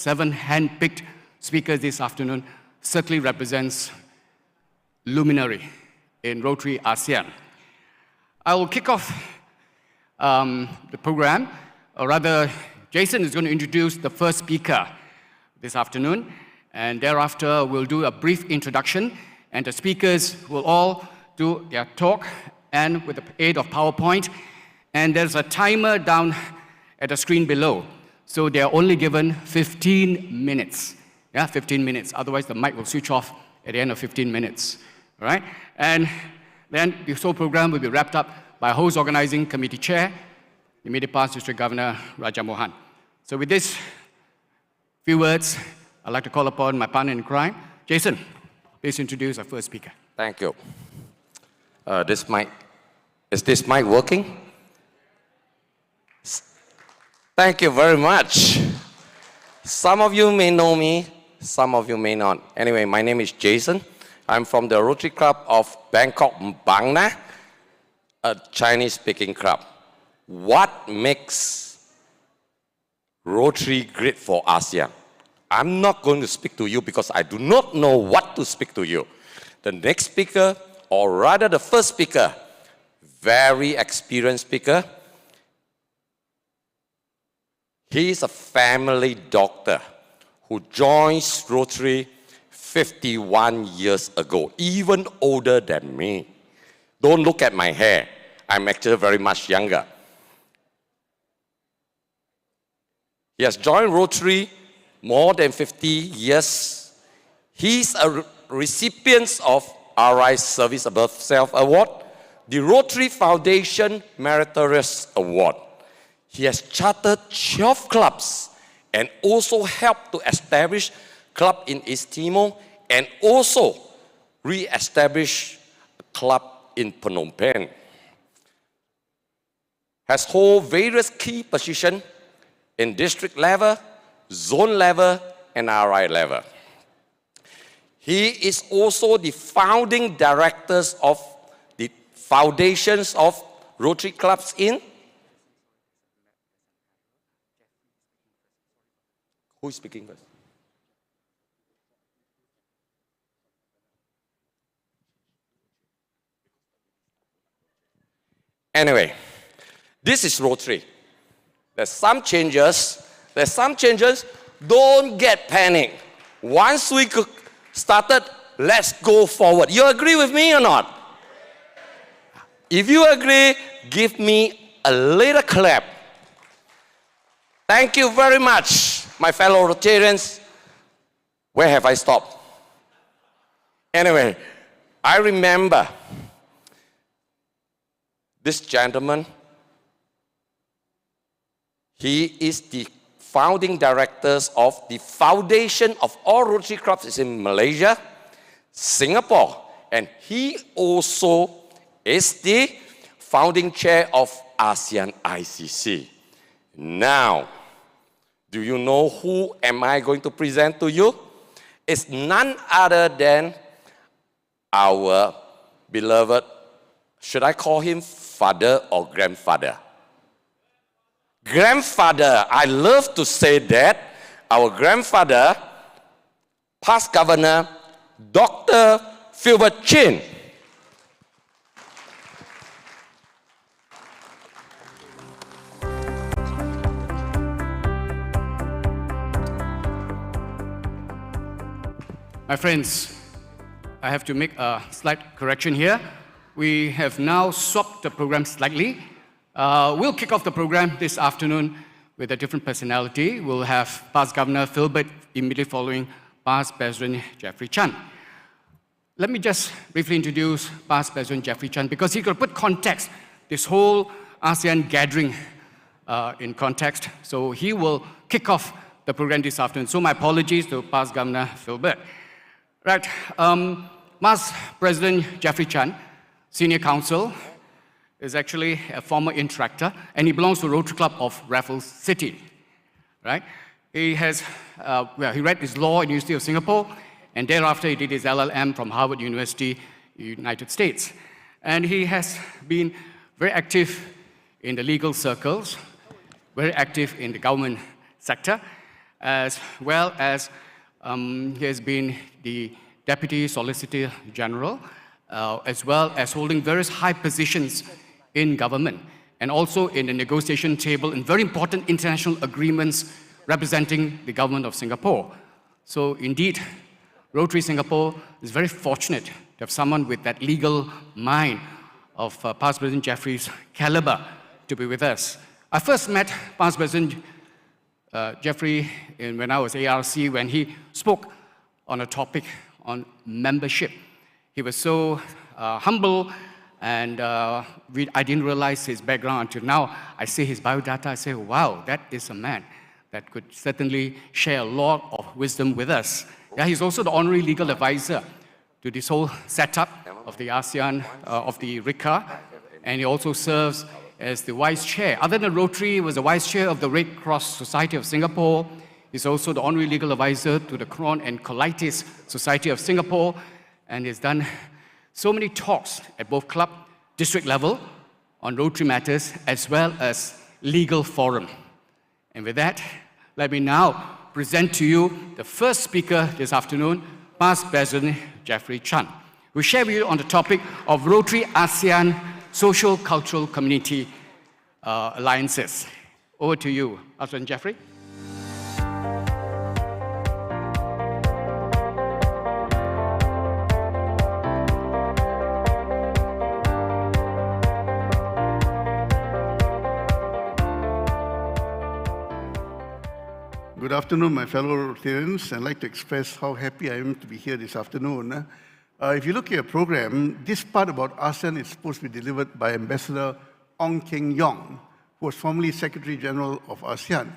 7 hand-picked speakers this afternoon certainly represents Luminary in ROTARY-ASEAN. I will kick off the program, or rather, Jason is going to introduce the first speaker this afternoon, and thereafter we'll do a brief introduction, and the speakers will all do their talk, and with the aid of PowerPoint, and there's a timer down at the screen below. So they're only given 15 minutes. Yeah, 15 minutes. Otherwise, the mic will switch off at the end of 15 minutes. All right? And then the whole program will be wrapped up by host organizing committee chair, the immediate past District Governor Rajamohan. So with this few words, I'd like to call upon my partner in crime, Jason. Please introduce our first speaker. Thank you. Is this mic working? Thank you very much. Some of you may know me, some of you may not. Anyway, my name is Jason. I'm from the Rotary Club of Bangkok, Bang Na, a Chinese-speaking club. What makes Rotary great for ASEAN? I'm not going to speak to you because I do not know what to speak to you. The next speaker, or rather the first speaker, very experienced speaker. He is a family doctor who joins Rotary 51 years ago, even older than me. Don't look at my hair. I'm actually very much younger. He has joined Rotary more than 50 years. He's a recipient of RI Service Above Self Award, the Rotary Foundation Meritorious Award. He has chartered 12 clubs and also helped to establish club in East Timor and also re-establish a club in Phnom Penh. Has hold various key positions in district level, zone level, and RI level. He is also the founding directors of the foundations of Rotary clubs in. Who is speaking first? Anyway, this is Rotary. There's some changes. Don't get panic. Once we started, let's go forward. You agree with me or not? If you agree, give me a little clap. Thank you very much, my fellow Rotarians. Where have I stopped? Anyway, I remember this gentleman. He is the founding directors of the foundation of all Rotary clubs in Malaysia, Singapore, and he also is the founding chair of ASEAN ICC. Now, do you know who am I going to present to you? It's none other than our beloved, should I call him father or grandfather? Grandfather, I love to say that. Our grandfather, past governor, Dr. PHILBERT Chin. My friends, I have to make a slight correction here. We have now swapped the program slightly. We'll kick off the program this afternoon with a different personality. We'll have past Governor PHILBERT immediately following past President Jeffrey Chan. Let me just briefly introduce past President Jeffrey Chan because he could put context, this whole ASEAN gathering in context. So he will kick off the program this afternoon. So my apologies to past Governor PHILBERT. Right, past President Jeffrey Chan, Senior Counsel, is actually a former interactor, and he belongs to Rotary Club of Raffles City, right? He has, he read his law at the University of Singapore, and thereafter he did his LLM from Harvard University, United States. And he has been very active in the legal circles, very active in the government sector, as well as he has been the Deputy Solicitor General, as well as holding various high positions in government, and also in the negotiation table in very important international agreements representing the government of Singapore. So indeed, Rotary Singapore is very fortunate to have someone with that legal mind of Past President Jeffrey's caliber to be with us. I first met Past President Jeffrey when I was ARC, when he spoke on a topic on membership. He was so humble, and I didn't realize his background until now. I see his biodata, I say, wow, that is a man that could certainly share a lot of wisdom with us. Yeah, he's also the honorary legal advisor to this whole setup of the ASEAN, of the RICCA, and he also serves as the vice chair. Other than Rotary, he was the vice chair of the Red Cross Society of Singapore. He's also the honorary legal advisor to the Crohn and Colitis Society of Singapore, and he's done so many talks at both club, district level on Rotary matters, as well as legal forum. And with that, let me now present to you the first speaker this afternoon, Past President Jeffrey Chan, who will share with you on the topic of ROTARY-ASEAN Social-Cultural Community Alliances. Over to you, Past President Jeffrey. Good afternoon, my fellow Rotarians. I'd like to express how happy I am to be here this afternoon. If you look at your program, this part about ASEAN is supposed to be delivered by Ambassador Ong Keng Yong, who was formerly Secretary General of ASEAN.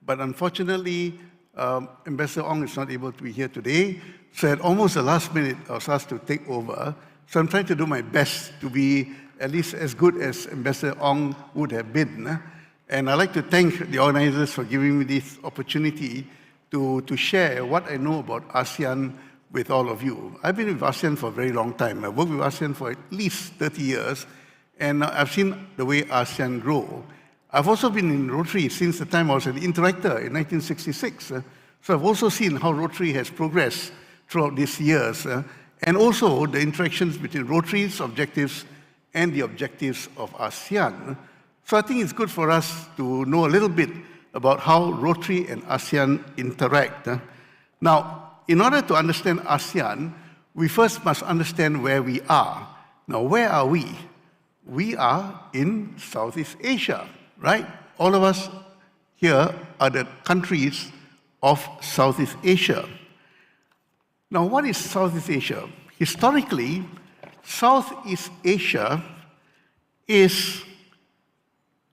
But unfortunately, Ambassador Ong is not able to be here today. So at almost the last minute, I was asked to take over. So I'm trying to do my best to be at least as good as Ambassador Ong would have been. And I'd like to thank the organizers for giving me this opportunity to share what I know about ASEAN with all of you. I've been with ASEAN for a very long time. I've worked with ASEAN for at least 30 years, and I've seen the way ASEAN grow. I've also been in Rotary since the time I was an interactor in 1966. So I've also seen how Rotary has progressed throughout these years, and also the interactions between Rotary's objectives and the objectives of ASEAN. So I think it's good for us to know a little bit about how Rotary and ASEAN interact. Now, in order to understand ASEAN, we first must understand where we are. Now, where are we? We are in Southeast Asia, right? All of us here are the countries of Southeast Asia. Now, what is Southeast Asia? Historically, Southeast Asia is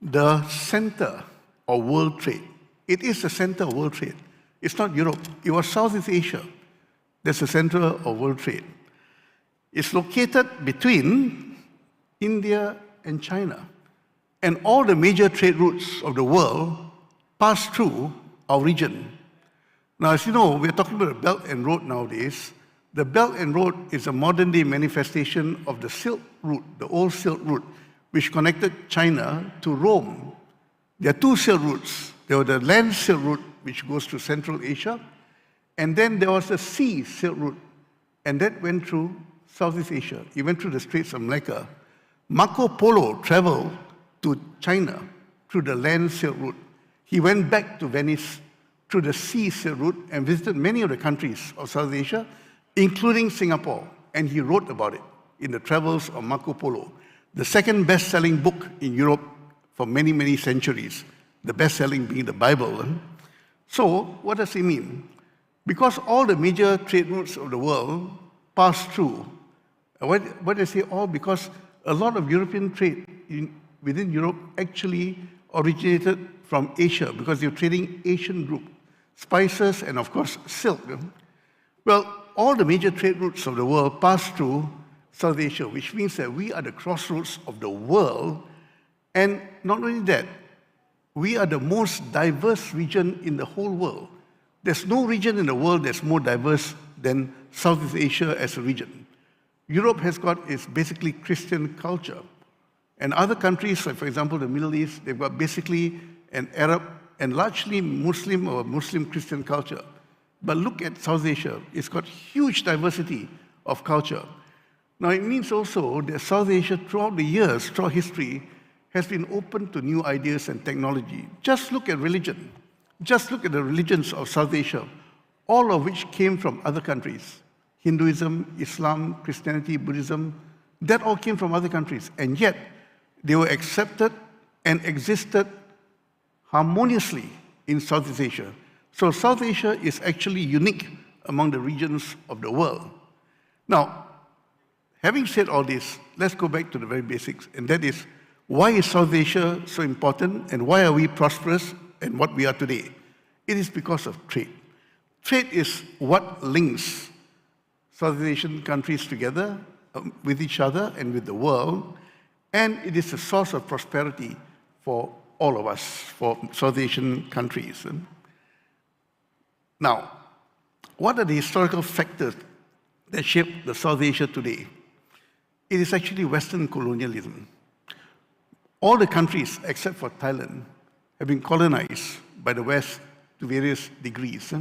the center of world trade. It is the center of world trade. It's not Europe. It was Southeast Asia. That's the center of world trade. It's located between India and China. And all the major trade routes of the world pass through our region. Now, as you know, we're talking about the Belt and Road nowadays. The Belt and Road is a modern-day manifestation of the Silk Route, the old Silk Route, which connected China to Rome. There are two Silk Routes. There was the land Silk Route, which goes to Central Asia, and then there was the sea Silk Route, and that went through Southeast Asia. It went through the Straits of Malacca. Marco Polo traveled to China through the land Silk Route. He went back to Venice through the sea Silk Route and visited many of the countries of South Asia, including Singapore, and he wrote about it in the Travels of Marco Polo, the second best-selling book in Europe for many, many centuries, the best-selling being the Bible. So what does it mean? Because all the major trade routes of the world pass through. What I say all? Because a lot of European trade within Europe actually originated from Asia, because they're trading Asian group, spices and of course silk. Well, all the major trade routes of the world pass through South Asia, which means that we are the crossroads of the world. And not only that, we are the most diverse region in the whole world. There's no region in the world that's more diverse than Southeast Asia as a region. Europe has got its basically Christian culture. And other countries, like for example the Middle East, they've got basically an Arab and largely Muslim or Muslim-Christian culture. But look at South Asia. It's got huge diversity of culture. Now, it means also that South Asia, throughout the years, throughout history, has been open to new ideas and technology. Just look at religion. Just look at the religions of South Asia, all of which came from other countries. Hinduism, Islam, Christianity, Buddhism, that all came from other countries. And yet, they were accepted and existed harmoniously in Southeast Asia. So South Asia is actually unique among the regions of the world. Now, having said all this, let's go back to the very basics, and that is, why is South Asia so important, and why are we prosperous and what we are today? It is because of trade. Trade is what links Southeast Asian countries together with each other and with the world, and it is a source of prosperity for all of us, for South Asian countries. Now, what are the historical factors that shape the South Asia today? It is actually Western colonialism. All the countries, except for Thailand, have been colonized by the West to various degrees.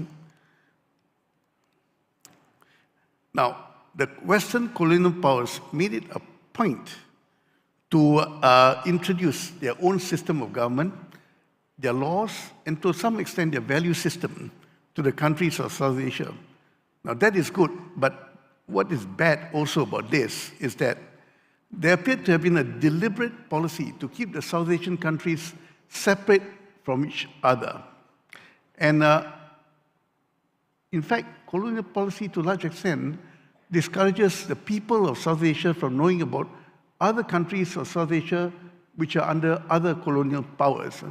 Now, the Western colonial powers made it a point to introduce their own system of government, their laws, and to some extent their value system to the countries of South Asia. Now, that is good, but what is bad also about this is that there appeared to have been a deliberate policy to keep the South Asian countries separate from each other. And in fact, colonial policy to a large extent discourages the people of South Asia from knowing about other countries of South Asia which are under other colonial powers.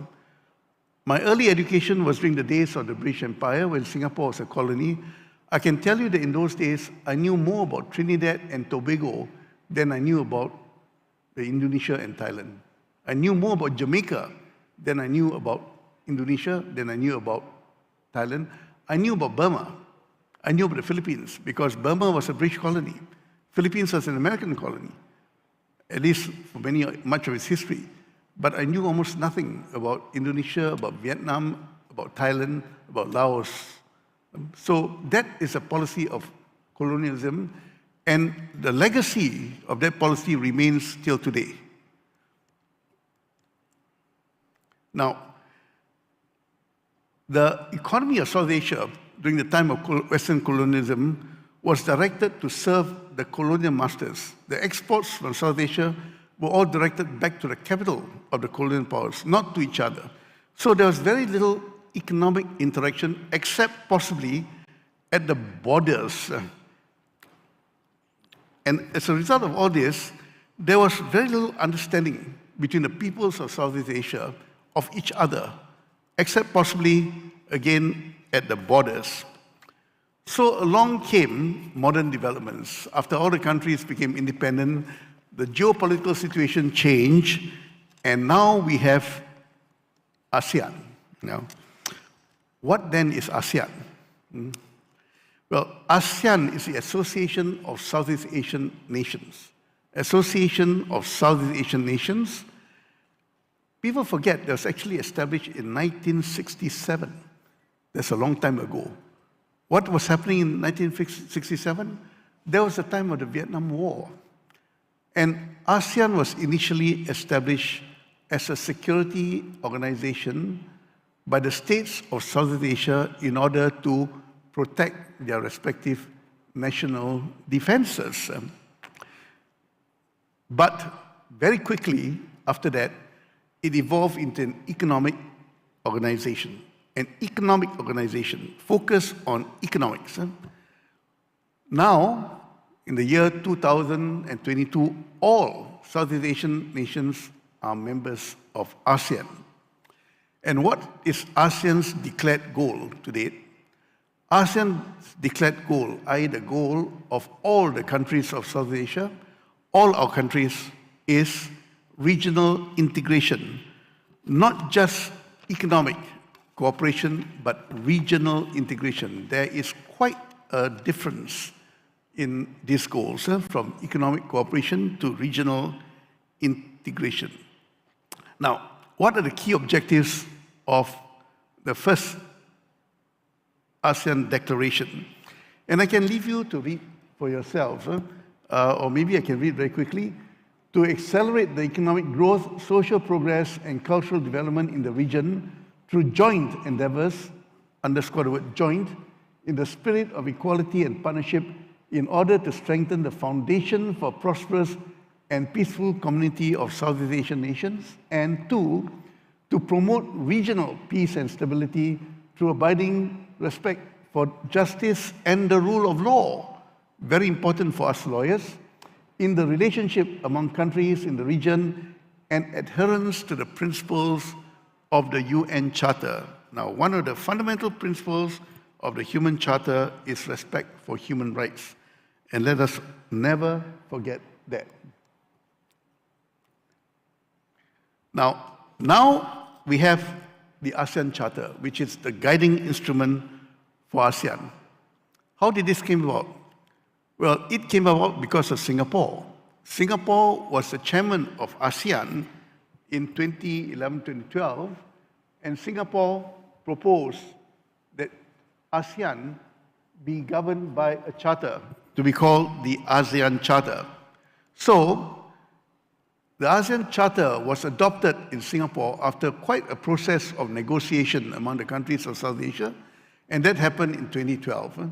My early education was during the days of the British Empire when Singapore was a colony. I can tell you that in those days, I knew more about Trinidad and Tobago than I knew about Indonesia and Thailand. I knew more about Jamaica than I knew about Indonesia, than I knew about Thailand. I knew about Burma. I knew about the Philippines because Burma was a British colony. Philippines was an American colony, at least for much of its history. But I knew almost nothing about Indonesia, about Vietnam, about Thailand, about Laos. So that is a policy of colonialism, and the legacy of that policy remains till today. Now, the economy of South Asia during the time of Western colonialism was directed to serve the colonial masters. The exports from South Asia were all directed back to the capital of the colonial powers, not to each other. So there was very little economic interaction, except possibly at the borders. And as a result of all this, there was very little understanding between the peoples of Southeast Asia of each other, except possibly, again, at the borders. So along came modern developments. After all the countries became independent, the geopolitical situation changed, and now we have ASEAN. Now, what then is ASEAN? Well, ASEAN is the Association of Southeast Asian Nations. Association of Southeast Asian Nations. People forget it was actually established in 1967. That's a long time ago. What was happening in 1967? There was the time of the Vietnam War. And ASEAN was initially established as a security organization by the states of Southeast Asia in order to protect their respective national defenses. But very quickly after that, it evolved into an economic organization. An economic organization focused on economics. Now, in the year 2022, all Southeast Asian nations are members of ASEAN. And what is ASEAN's declared goal to date? ASEAN's declared goal, i.e. the goal of all the countries of South Asia, all our countries, is regional integration. Not just economic cooperation, but regional integration. There is quite a difference in these goals, from economic cooperation to regional integration. Now, what are the key objectives of the first ASEAN Declaration. And I can leave you to read for yourselves, or maybe I can read very quickly. To accelerate the economic growth, social progress, and cultural development in the region through joint endeavors, underscore the word joint, in the spirit of equality and partnership in order to strengthen the foundation for prosperous and peaceful community of Southeast Asian nations. And two, to promote regional peace and stability through abiding respect for justice and the rule of law, very important for us lawyers, in the relationship among countries in the region, and adherence to the principles of the UN Charter. Now, one of the fundamental principles of the Human Charter is respect for human rights. And let us never forget that. Now we have the ASEAN Charter, which is the guiding instrument for ASEAN. How did this come about? Well, it came about because of Singapore. Singapore was the chairman of ASEAN in 2011-2012, and Singapore proposed that ASEAN be governed by a charter to be called the ASEAN Charter. So, the ASEAN Charter was adopted in Singapore after quite a process of negotiation among the countries of South Asia, and that happened in 2012.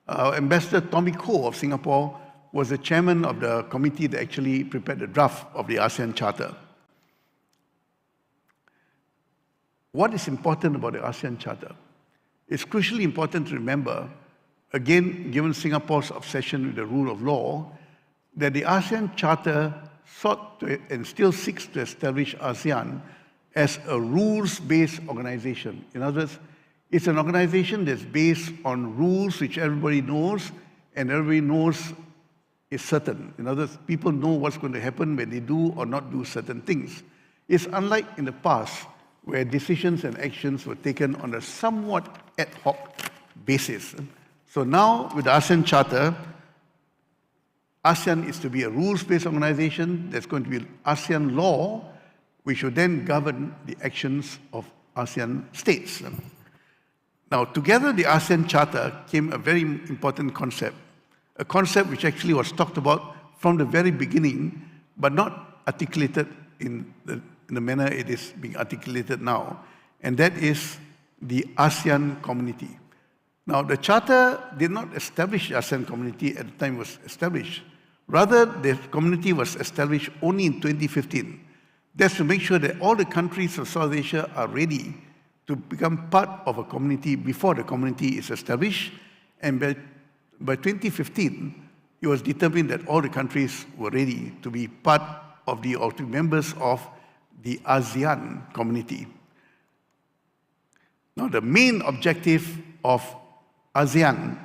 Ambassador Tommy Koh of Singapore was the chairman of the committee that actually prepared the draft of the ASEAN Charter. What is important about the ASEAN Charter? It's crucially important to remember, again, given Singapore's obsession with the rule of law, that the ASEAN Charter sought to, and still seeks to establish ASEAN as a rules-based organization. In other words, it's an organization that's based on rules which everybody knows, and everybody knows is certain. In other words, people know what's going to happen when they do or not do certain things. It's unlike in the past, where decisions and actions were taken on a somewhat ad hoc basis. So now, with the ASEAN Charter, ASEAN is to be a rules-based organization. There's going to be ASEAN law, which will then govern the actions of ASEAN states. Now, together, the ASEAN Charter came a very important concept, a concept which actually was talked about from the very beginning, but not articulated in the manner it is being articulated now, and that is the ASEAN community. Now, the Charter did not establish the ASEAN community at the time it was established. Rather, the community was established only in 2015. That's to make sure that all the countries of South Asia are ready to become part of a community before the community is established. And by 2015, it was determined that all the countries were ready to be part of the, or to be members of the ASEAN community. Now, the main objective of ASEAN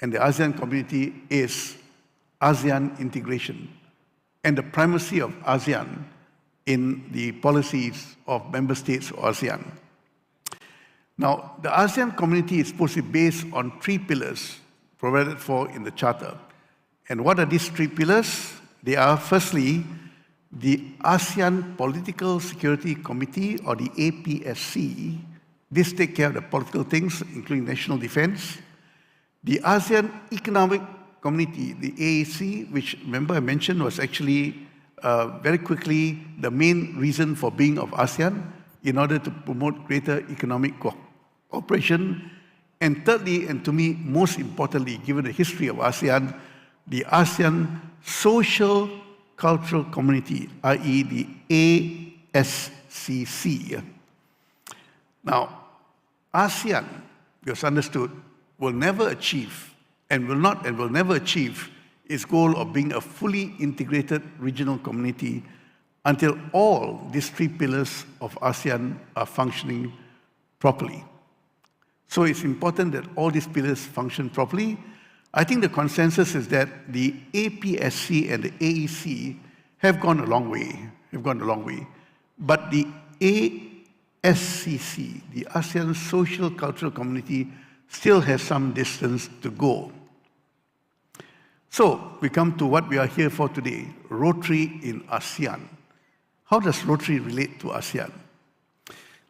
and the ASEAN community is ASEAN integration and the primacy of ASEAN in the policies of member states of ASEAN. Now, the ASEAN community is supposed to be based on 3 pillars provided for in the Charter. And what are these 3 pillars? They are, firstly, the ASEAN Political Security Committee, or the APSC. This takes care of the political things, including national defense. The ASEAN Economic Community, the AEC, which, remember I mentioned, was actually very quickly the main reason for being of ASEAN, in order to promote greater economic cooperation. And thirdly, and to me most importantly, given the history of ASEAN, the ASEAN Social-Cultural Community, i.e. the ASCC. Now, ASEAN, it's understood, will never achieve and will never achieve its goal of being a fully integrated regional community until all these 3 pillars of ASEAN are functioning properly. So it's important that all these pillars function properly. I think the consensus is that the APSC and the AEC have gone a long way, But the ASCC, the ASEAN Social Cultural Community, still has some distance to go. So we come to what we are here for today, Rotary in ASEAN. How does Rotary relate to ASEAN?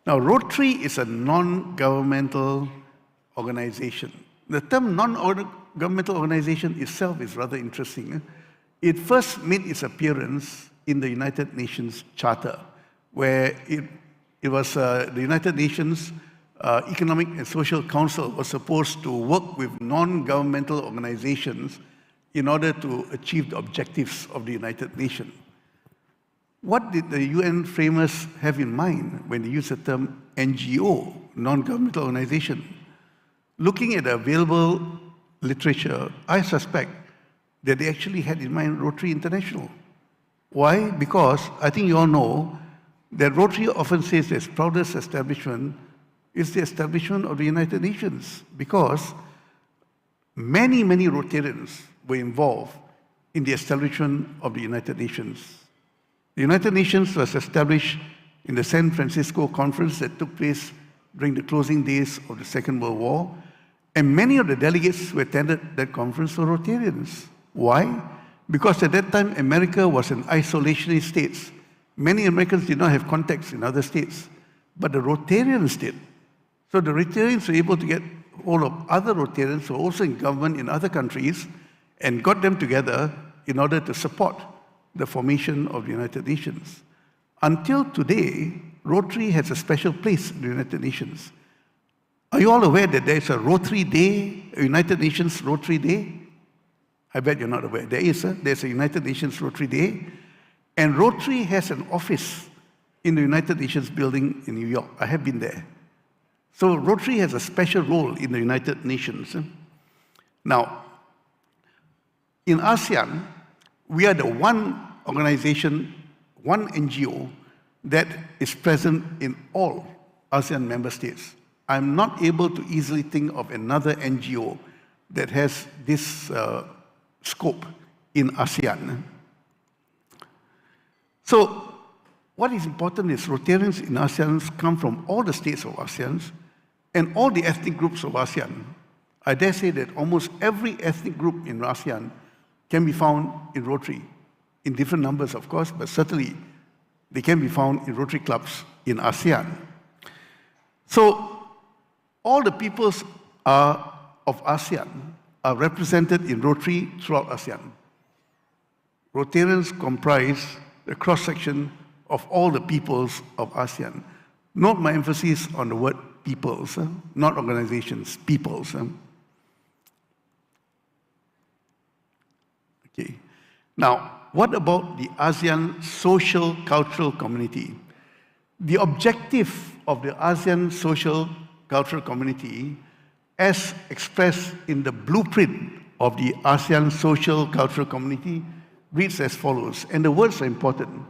Now, Rotary is a non-governmental organization. The term non-governmental organization itself is rather interesting. It first made its appearance in the United Nations Charter, where it was the United Nations Economic and Social Council was supposed to work with non-governmental organizations in order to achieve the objectives of the United Nations. What did the UN framers have in mind when they used the term NGO, non-governmental organization? Looking at the available literature, I suspect that they actually had in mind Rotary International. Why? Because I think you all know that Rotary often says its proudest establishment is the establishment of the United Nations, because many, many Rotarians were involved in the establishment of the United Nations. The United Nations was established in the San Francisco Conference that took place during the closing days of the Second World War, and many of the delegates who attended that conference were Rotarians. Why? Because at that time, America was an isolationist state. Many Americans did not have contacts in other states, but the Rotarians did. So the Rotarians were able to get hold of other Rotarians who were also in government in other countries and got them together in order to support the formation of the United Nations. Until today, Rotary has a special place in the United Nations. Are you all aware that there is a Rotary Day, a United Nations Rotary Day? I bet you're not aware. There is, there's a United Nations Rotary Day, and Rotary has an office in the United Nations building in New York. I have been there. So Rotary has a special role in the United Nations. Now, in ASEAN, we are the one organization, one NGO that is present in all ASEAN member states. I'm not able to easily think of another NGO that has this scope in ASEAN. So what is important is Rotarians in ASEAN come from all the states of ASEAN and all the ethnic groups of ASEAN. I dare say that almost every ethnic group in ASEAN can be found in Rotary, in different numbers, of course, but certainly they can be found in Rotary clubs in ASEAN. So all the peoples of ASEAN are represented in Rotary throughout ASEAN. Rotarians comprise the cross-section of all the peoples of ASEAN. Note my emphasis on the word peoples, not organizations, peoples. Okay. Now, what about the ASEAN social-cultural community? The objective of the ASEAN social-cultural community, as expressed in the blueprint of the ASEAN social-cultural community, reads as follows, and the words are important: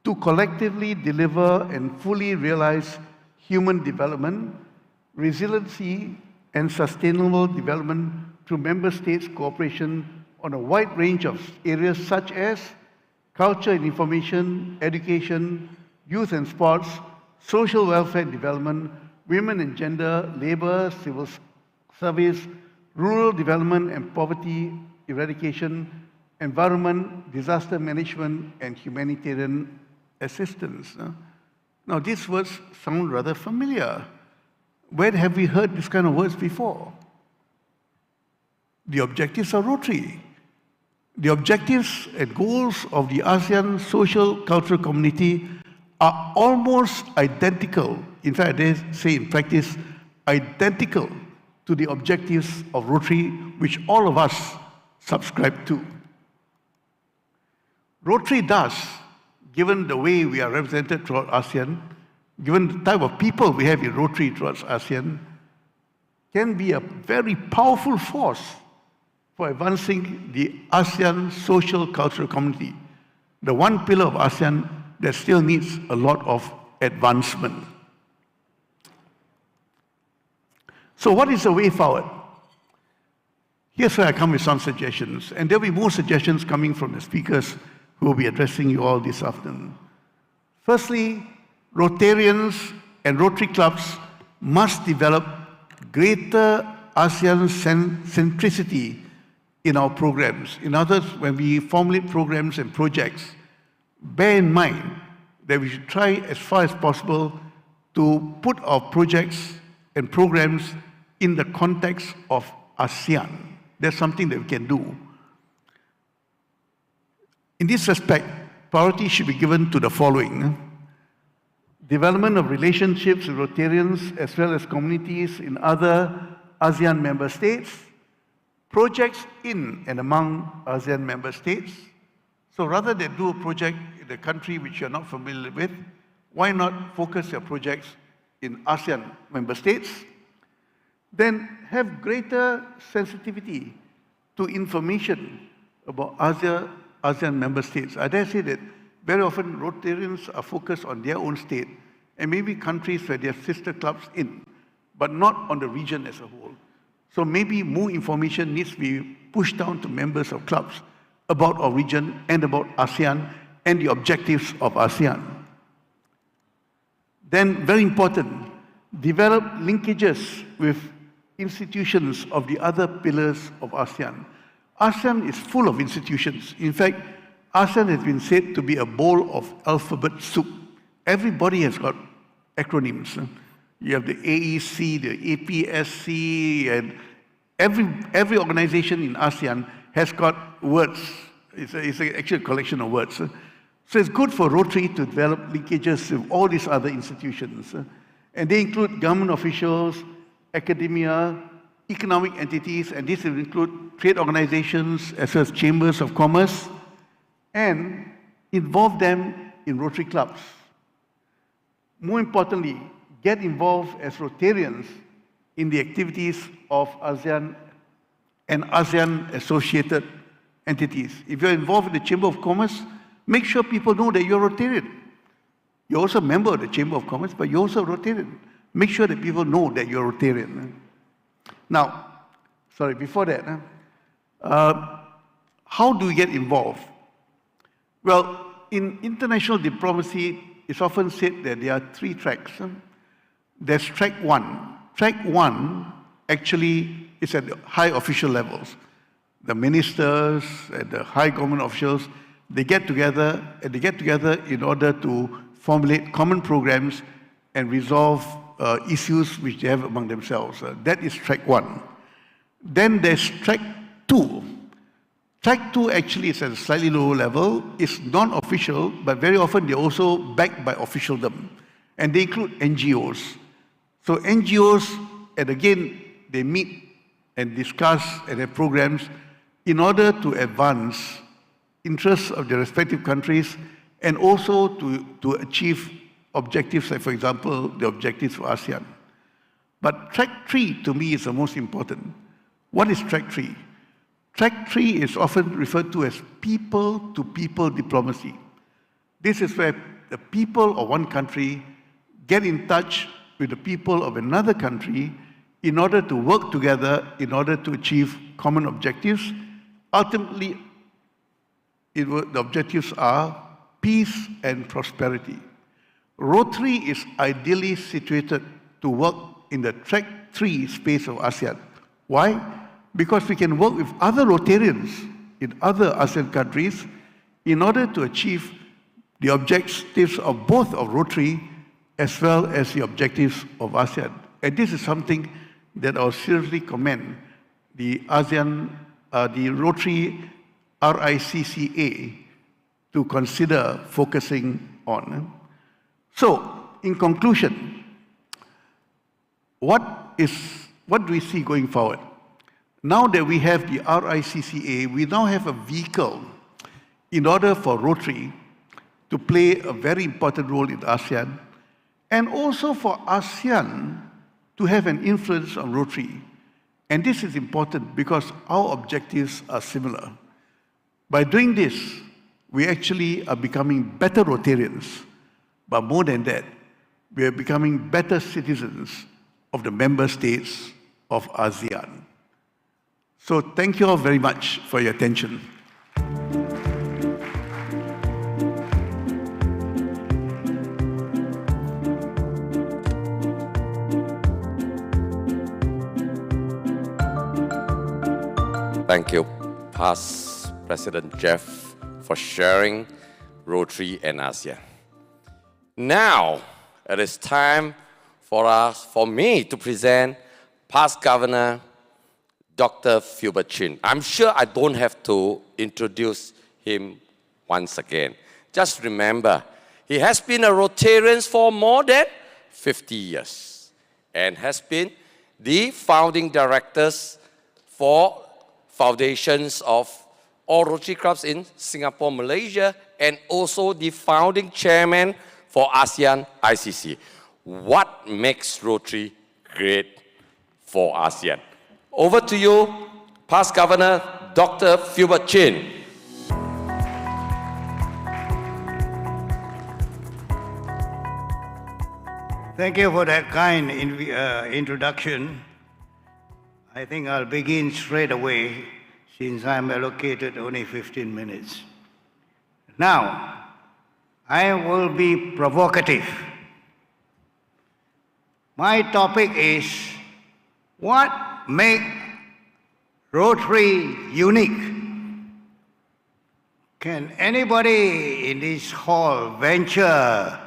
to collectively deliver and fully realize human development, resiliency, and sustainable development through member states' cooperation on a wide range of areas such as culture and information, education, youth and sports, social welfare and development, women and gender, labor, civil service, rural development and poverty eradication, environment, disaster management, and humanitarian assistance. Now, these words sound rather familiar. Where have we heard these kind of words before? The objectives of Rotary. The objectives and goals of the ASEAN social cultural community are almost identical. In fact, they say in practice, identical to the objectives of Rotary, which all of us subscribe to. Rotary does, given the way we are represented throughout ASEAN, given the type of people we have in Rotary throughout ASEAN, can be a very powerful force for advancing the ASEAN social cultural community, the one pillar of ASEAN that still needs a lot of advancement. So what is the way forward? Here's where I come with some suggestions, and there'll be more suggestions coming from the speakers who will be addressing you all this afternoon. Firstly, Rotarians and Rotary clubs must develop greater ASEAN centricity in our programs. In other words, when we formulate programs and projects, bear in mind that we should try as far as possible to put our projects and programs in the context of ASEAN. That's something that we can do. In this respect, priority should be given to the following: development of relationships with Rotarians as well as communities in other ASEAN member states, projects in and among ASEAN member states. So rather than do a project in a country which you're not familiar with, why not focus your projects in ASEAN member states? Then have greater sensitivity to information about ASEAN member states. I dare say that very often Rotarians are focused on their own state and maybe countries where they have sister clubs in, but not on the region as a whole. So maybe more information needs to be pushed down to members of clubs about our region and about ASEAN and the objectives of ASEAN. Then, very important, develop linkages with institutions of the other pillars of ASEAN. ASEAN is full of institutions. In fact, ASEAN has been said to be a bowl of alphabet soup. Everybody has got acronyms. You have the AEC, the APSC, and every organization in ASEAN has got words. It's actually a collection of words. So it's good for Rotary to develop linkages with all these other institutions. And they include government officials, academia, economic entities, and these will include trade organizations as well as chambers of commerce, and involve them in Rotary clubs. More importantly, get involved as Rotarians in the activities of ASEAN and ASEAN-associated entities. If you're involved in the Chamber of Commerce, make sure people know that you're Rotarian. You're also a member of the Chamber of Commerce, but you're also a Rotarian. Make sure that people know that you're Rotarian. Now, sorry, before that, how do we get involved? Well, in international diplomacy, it's often said that there are 3 tracks. There's track 1. Track 1 actually is at the high official levels. The ministers and the high government officials, they get together in order to formulate common programs and resolve issues which they have among themselves. That is track 1. Then there's track 2. Track 2 actually is at a slightly lower level. It's non-official, but very often they're also backed by officialdom. And they include NGOs. So NGOs, and again, they meet and discuss and have programs in order to advance interests of their respective countries and also to achieve objectives, like, for example, the objectives for ASEAN. But track 3, to me, is the most important. What is track 3? Track 3 is often referred to as people-to-people diplomacy. This is where the people of one country get in touch with the people of another country in order to work together, in order to achieve common objectives. Ultimately, the objectives are peace and prosperity. Rotary is ideally situated to work in the track 3 space of ASEAN. Why? Because we can work with other Rotarians in other ASEAN countries in order to achieve the objectives of both of Rotary as well as the objectives of ASEAN. And this is something that I'll seriously commend the Rotary RICCA to consider focusing on. So, in conclusion, what do we see going forward? Now that we have the RICCA, we now have a vehicle in order for Rotary to play a very important role in ASEAN, and also for ASEAN to have an influence on Rotary. And this is important because our objectives are similar. By doing this, we actually are becoming better Rotarians, but more than that, we are becoming better citizens of the member states of ASEAN. So thank you all very much for your attention. Thank you, Past President Jeff, for sharing Rotary and ASEAN. Now, it is time for me to present past Governor Dr. PHILBERT Chin. I'm sure I don't have to introduce him once again. Just remember, he has been a Rotarian for more than 50 years and has been the founding directors for foundations of all Rotary clubs in Singapore, Malaysia, and also the founding chairman for ASEAN ICC. What makes Rotary great for ASEAN? Over to you, past Governor Dr. PHILBERT Chin. Thank you for that kind introduction. I think I'll begin straight away since I'm allocated only 15 minutes. Now, I will be provocative. My topic is what makes Rotary unique? Can anybody in this hall venture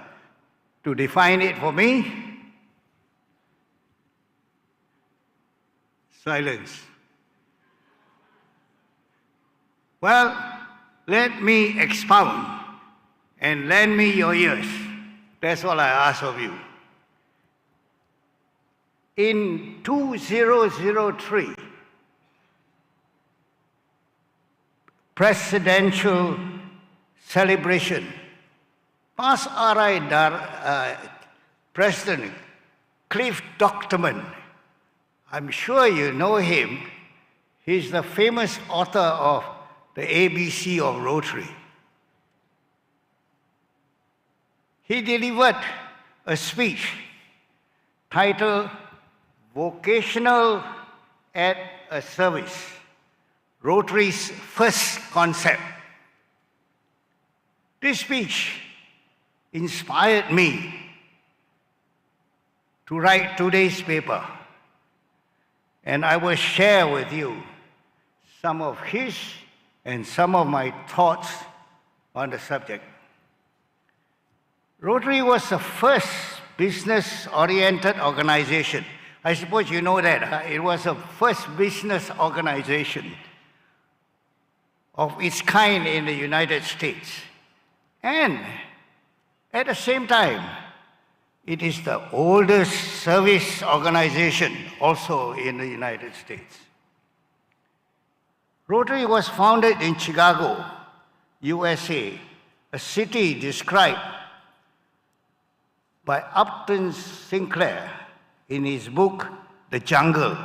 to define it for me? Silence. Well, let me expound and lend me your ears. That's all I ask of you. In 2003, presidential celebration, past President Cliff Docterman, I'm sure you know him. He's the famous author of the ABC of Rotary. He delivered a speech titled Vocational at a Service, Rotary's first concept. This speech inspired me to write today's paper, and I will share with you some of his and some of my thoughts on the subject. Rotary was the first business-oriented organization. I suppose you know that. Huh? It was the first business organization of its kind in the United States. And at the same time, it is the oldest service organization also in the United States. Rotary was founded in Chicago, USA, a city described by Upton Sinclair in his book, The Jungle,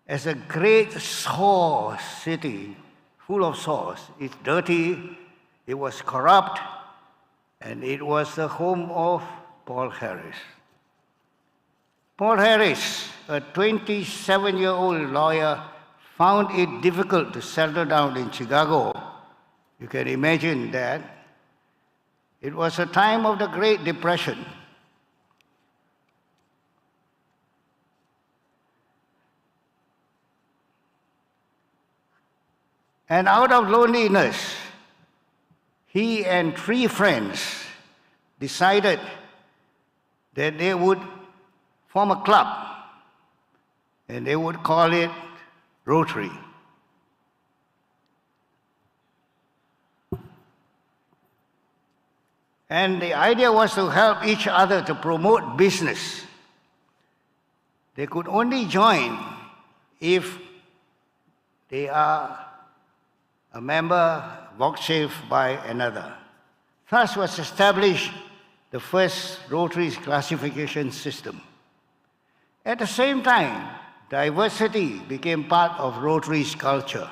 as a great sore city full of sores. It's dirty, it was corrupt, and it was the home of Paul Harris. Paul Harris, a 27-year-old lawyer, found it difficult to settle down in Chicago. You can imagine that. It was a time of the Great Depression. And out of loneliness, he and 3 friends decided that they would form a club, and they would call it Rotary. And the idea was to help each other to promote business. They could only join if they are a member vouchsafed by another. Thus was established the first Rotary's classification system. At the same time, diversity became part of Rotary's culture.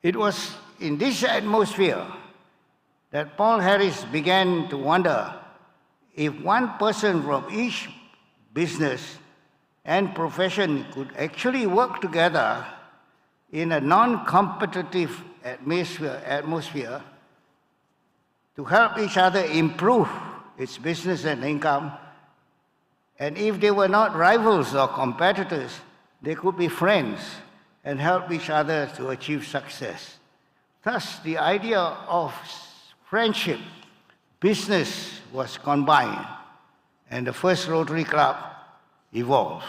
It was in this atmosphere that Paul Harris began to wonder if one person from each business and profession could actually work together in a non-competitive atmosphere to help each other improve its business and income. And if they were not rivals or competitors, they could be friends and help each other to achieve success. Thus, the idea of friendship business was combined, and the first Rotary Club evolved.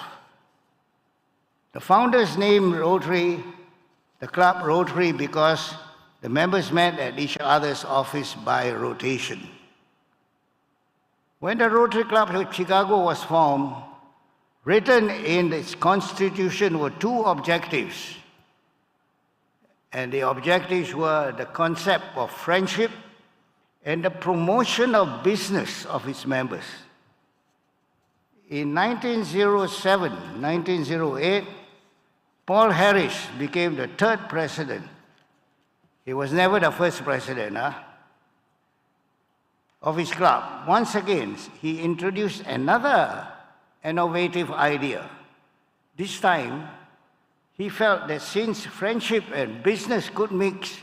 The founders named Rotary, the club Rotary, because the members met at each other's office by rotation. When the Rotary Club of Chicago was formed, written in its constitution were two objectives. And the objectives were the concept of friendship and the promotion of business of its members. In 1907, 1908, Paul Harris became the third president. He was never the first president of his club. Once again, he introduced another innovative idea. This time, he felt that since friendship and business could mix,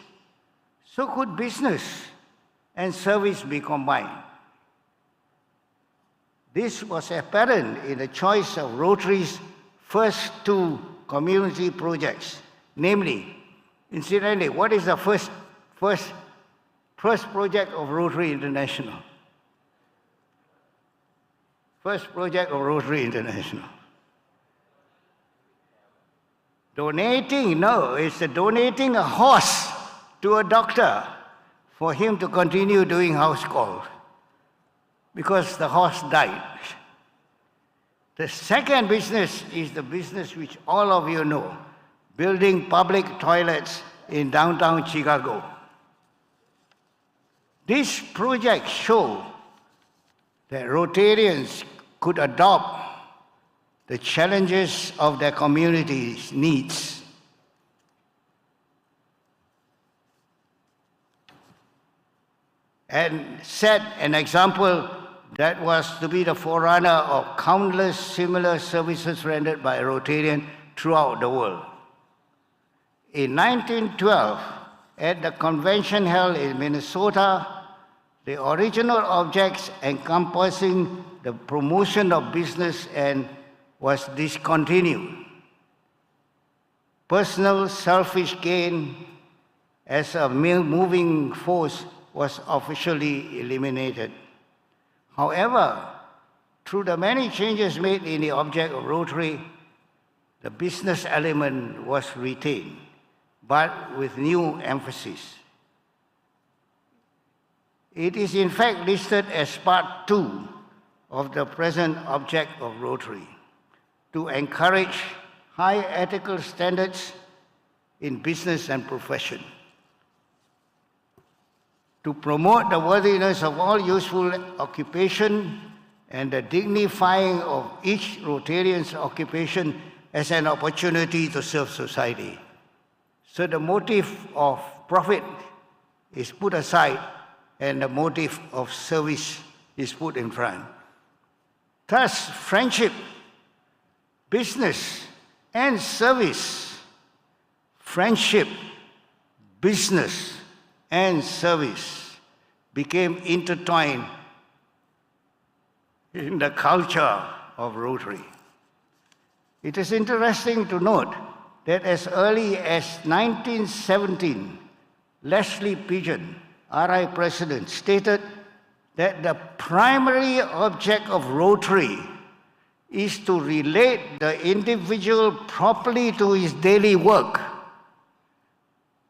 so could business and service be combined. This was apparent in the choice of Rotary's first two community projects, namely, incidentally, what is the first project of Rotary International? First project of Rotary International. Donating, no, it's donating a horse to a doctor for him to continue doing house calls because the horse died. The second business is the business which all of you know, building public toilets in downtown Chicago. This project showed that Rotarians could adopt the challenges of their community's needs. And set an example that was to be the forerunner of countless similar services rendered by Rotarians throughout the world. In 1912, at the convention held in Minnesota, the original objects encompassing the promotion of business and was discontinued. Personal selfish gain as a moving force was officially eliminated. However, through the many changes made in the object of Rotary, the business element was retained, but with new emphasis. It is in fact listed as part 2 of the present object of Rotary, to encourage high ethical standards in business and profession, to promote the worthiness of all useful occupation and the dignifying of each Rotarian's occupation as an opportunity to serve society. So the motive of profit is put aside and the motive of service is put in front. Thus, friendship, business, and service, friendship, business, and service became intertwined in the culture of Rotary. It is interesting to note that as early as 1917, Leslie Pigeon, RI President, stated that the primary object of Rotary is to relate the individual properly to his daily work.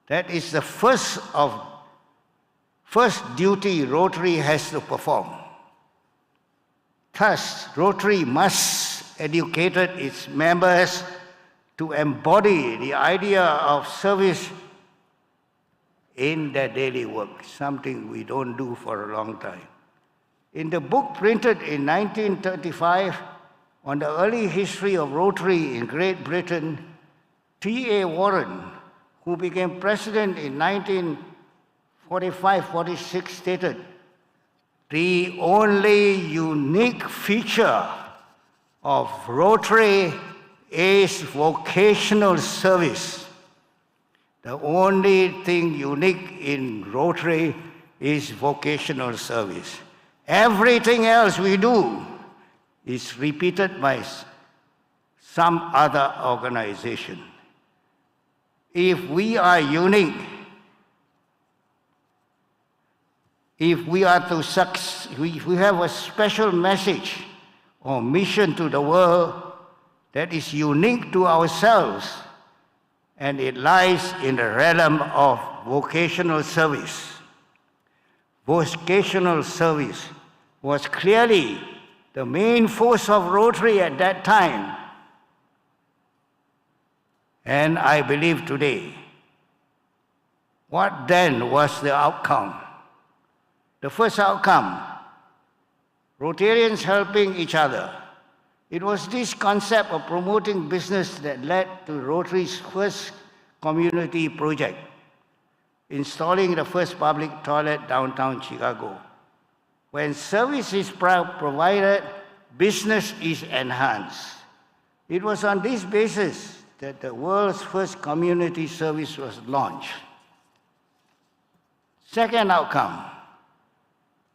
That is the first duty Rotary has to perform. Thus, Rotary must educate its members to embody the idea of service in their daily work, something we don't do for a long time. In the book printed in 1935 on the early history of Rotary in Great Britain, T.A. Warren, who became president in 1945-46, stated, "The only unique feature of Rotary is vocational service. The only thing unique in Rotary is vocational service. Everything else we do is repeated by some other organization. If we are unique if we are to succeed, we have a special message or mission to the world that is unique to ourselves, and it lies in the realm of vocational service. Vocational service was clearly the main force of Rotary at that time, and I believe today. What then was the outcome? The first outcome, Rotarians helping each other. It was this concept of promoting business that led to Rotary's first community project, installing the first public toilet downtown Chicago. When service is provided, business is enhanced. It was on this basis that the world's first community service was launched. Second outcome,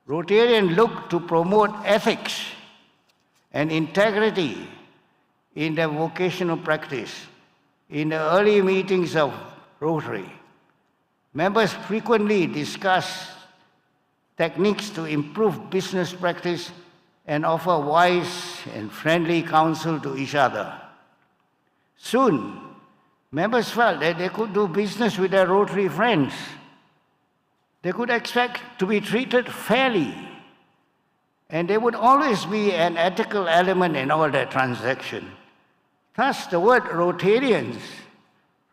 Rotarians looked to promote ethics and integrity in their vocational practice. In the early meetings of Rotary, members frequently discussed techniques to improve business practice and offer wise and friendly counsel to each other. Soon, members felt that they could do business with their Rotary friends. They could expect to be treated fairly, and there would always be an ethical element in all their transactions. Thus, the word Rotarians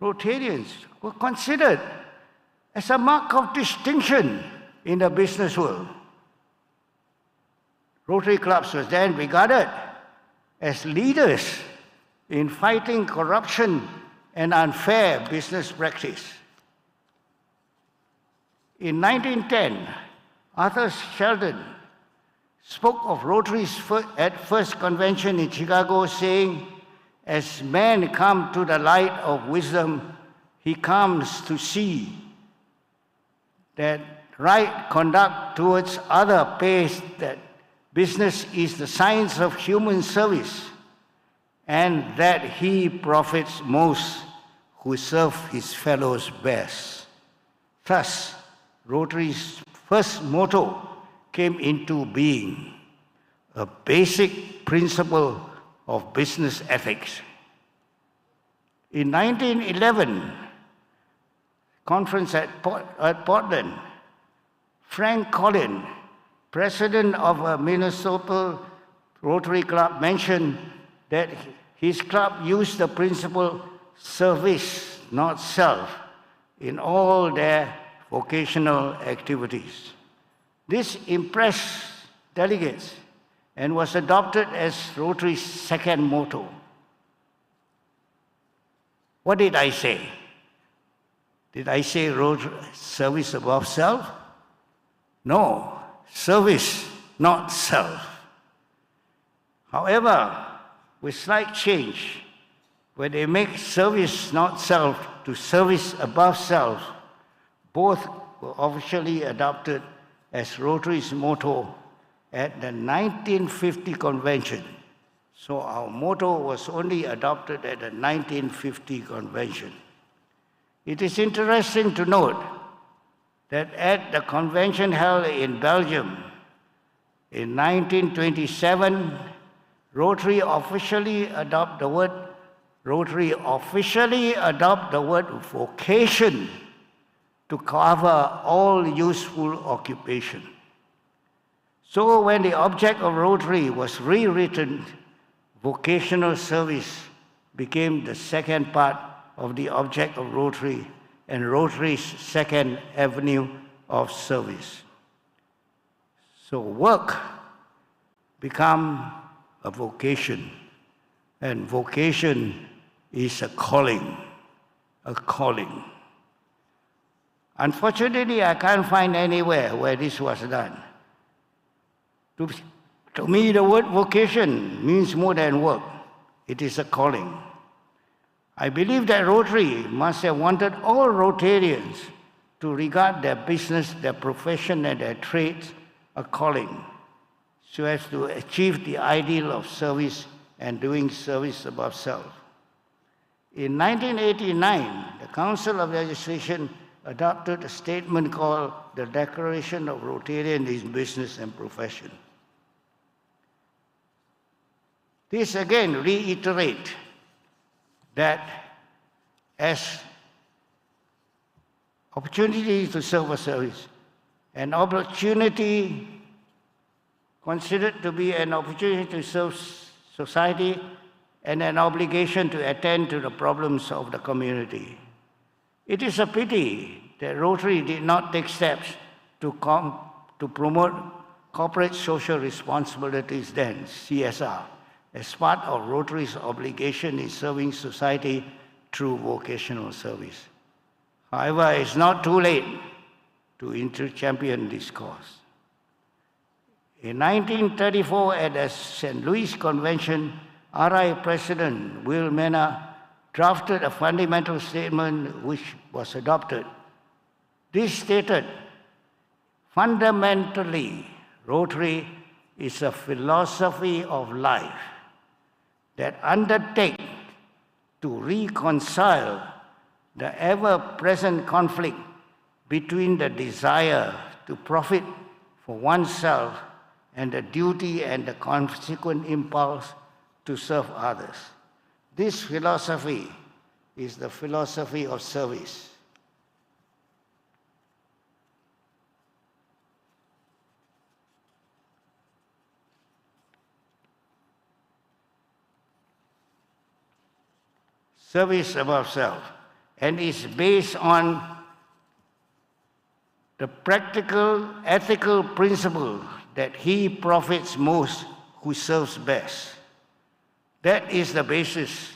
were considered as a mark of distinction in the business world. Rotary clubs were then regarded as leaders in fighting corruption and unfair business practice. In 1910, Arthur Sheldon spoke of Rotary's first convention in Chicago, saying, "As man come to the light of wisdom, he comes to see that right conduct towards other pays that business is the science of human service, and that he profits most who serve his fellows best." Thus, Rotary's first motto came into being, a basic principle of business ethics. In 1911, conference at Portland, Frank Collin, president of a Minnesota Rotary Club, mentioned that his club used the principle service, not self, in all their vocational activities. This impressed delegates and was adopted as Rotary's second motto. What did I say? Did I say service above self? No, service, not self. However, with slight change, where they make service, not self, to service above self, both were officially adopted as Rotary's motto at the 1950 convention. So our motto was only adopted at the 1950 convention. It is interesting to note that at the convention held in Belgium in 1927, Rotary officially adopted the word vocation to cover all useful occupation. So when the object of Rotary was rewritten, vocational service became the second part of the object of Rotary and Rotary's second avenue of service. So work became a vocation, and vocation is a calling, a calling. Unfortunately, I can't find anywhere where this was done. To me, the word vocation means more than work. It is a calling. I believe that Rotary must have wanted all Rotarians to regard their business, their profession, and their trades a calling, so as to achieve the ideal of service and doing service above self. In 1989, the Council of Legislation adopted a statement called the Declaration of Rotarians in Business and Profession. This again reiterates that as opportunity to serve a service, an opportunity considered to be an opportunity to serve society and an obligation to attend to the problems of the community. It is a pity that Rotary did not take steps to promote corporate social responsibilities then, CSR, as part of Rotary's obligation in serving society through vocational service. However, it's not too late to champion this cause. In 1934, at the St. Louis Convention, RI President Will MEHTA drafted a fundamental statement which was adopted. This stated, fundamentally, Rotary is a philosophy of life that undertakes to reconcile the ever-present conflict between the desire to profit for oneself and the duty and the consequent impulse to serve others. This philosophy is the philosophy of service. Service above self, and is based on the practical, ethical principle that he profits most who serves best. That is the basis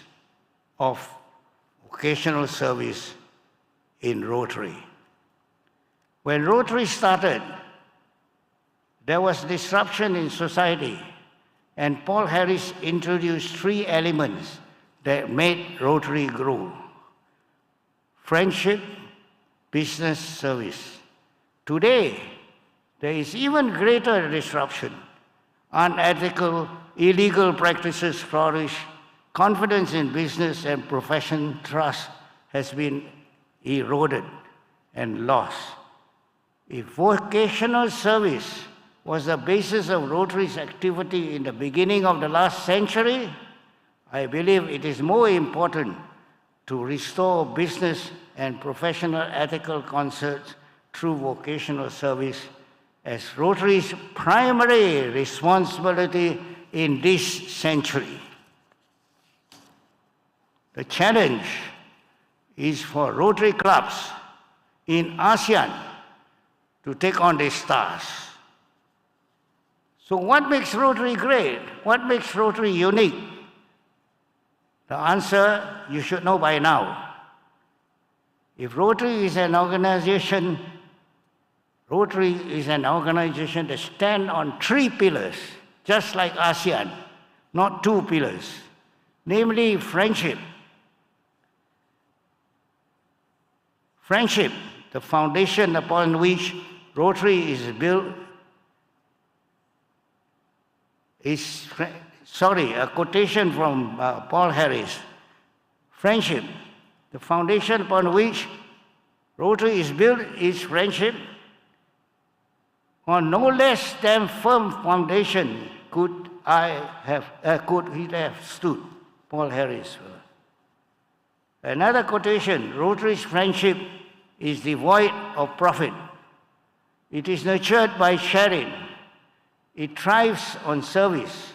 of vocational service in Rotary. When Rotary started, there was disruption in society, and Paul Harris introduced 3 elements that made Rotary grow: friendship, business, service. Today, there is even greater disruption. Unethical, illegal practices flourish. Confidence in business and profession trust has been eroded and lost. If vocational service was the basis of Rotary's activity in the beginning of the last century, I believe it is more important to restore business and professional ethical concerts through vocational service as Rotary's primary responsibility in this century. The challenge is for Rotary clubs in ASEAN to take on this task. So what makes Rotary great? What makes Rotary unique? The answer you should know by now. If Rotary is an organization, Rotary is an organization that stands on 3 pillars, just like ASEAN, not 2 pillars, namely friendship. Friendship, the foundation upon which Rotary is built, is, a quotation from Paul Harris. Friendship, the foundation upon which Rotary is built is friendship. On no less than firm foundation could he have stood, Paul Harris. Another quotation, Rotary's friendship is devoid of profit. It is nurtured by sharing. It thrives on service.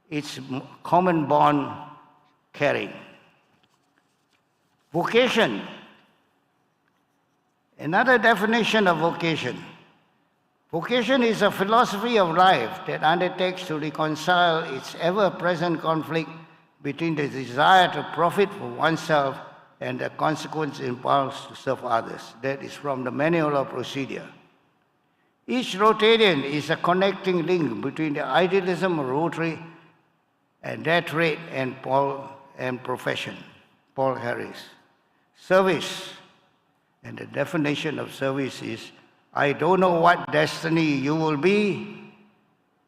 It's common bond caring. Vocation. Another definition of vocation. Vocation is a philosophy of life that undertakes to reconcile its ever-present conflict between the desire to profit for oneself and the consequent impulse to serve others. That is from the Manual of Procedure. Each Rotarian is a connecting link between the idealism of Rotary and that trait and profession, Paul Harris. Service, and the definition of service is, I don't know what destiny you will be,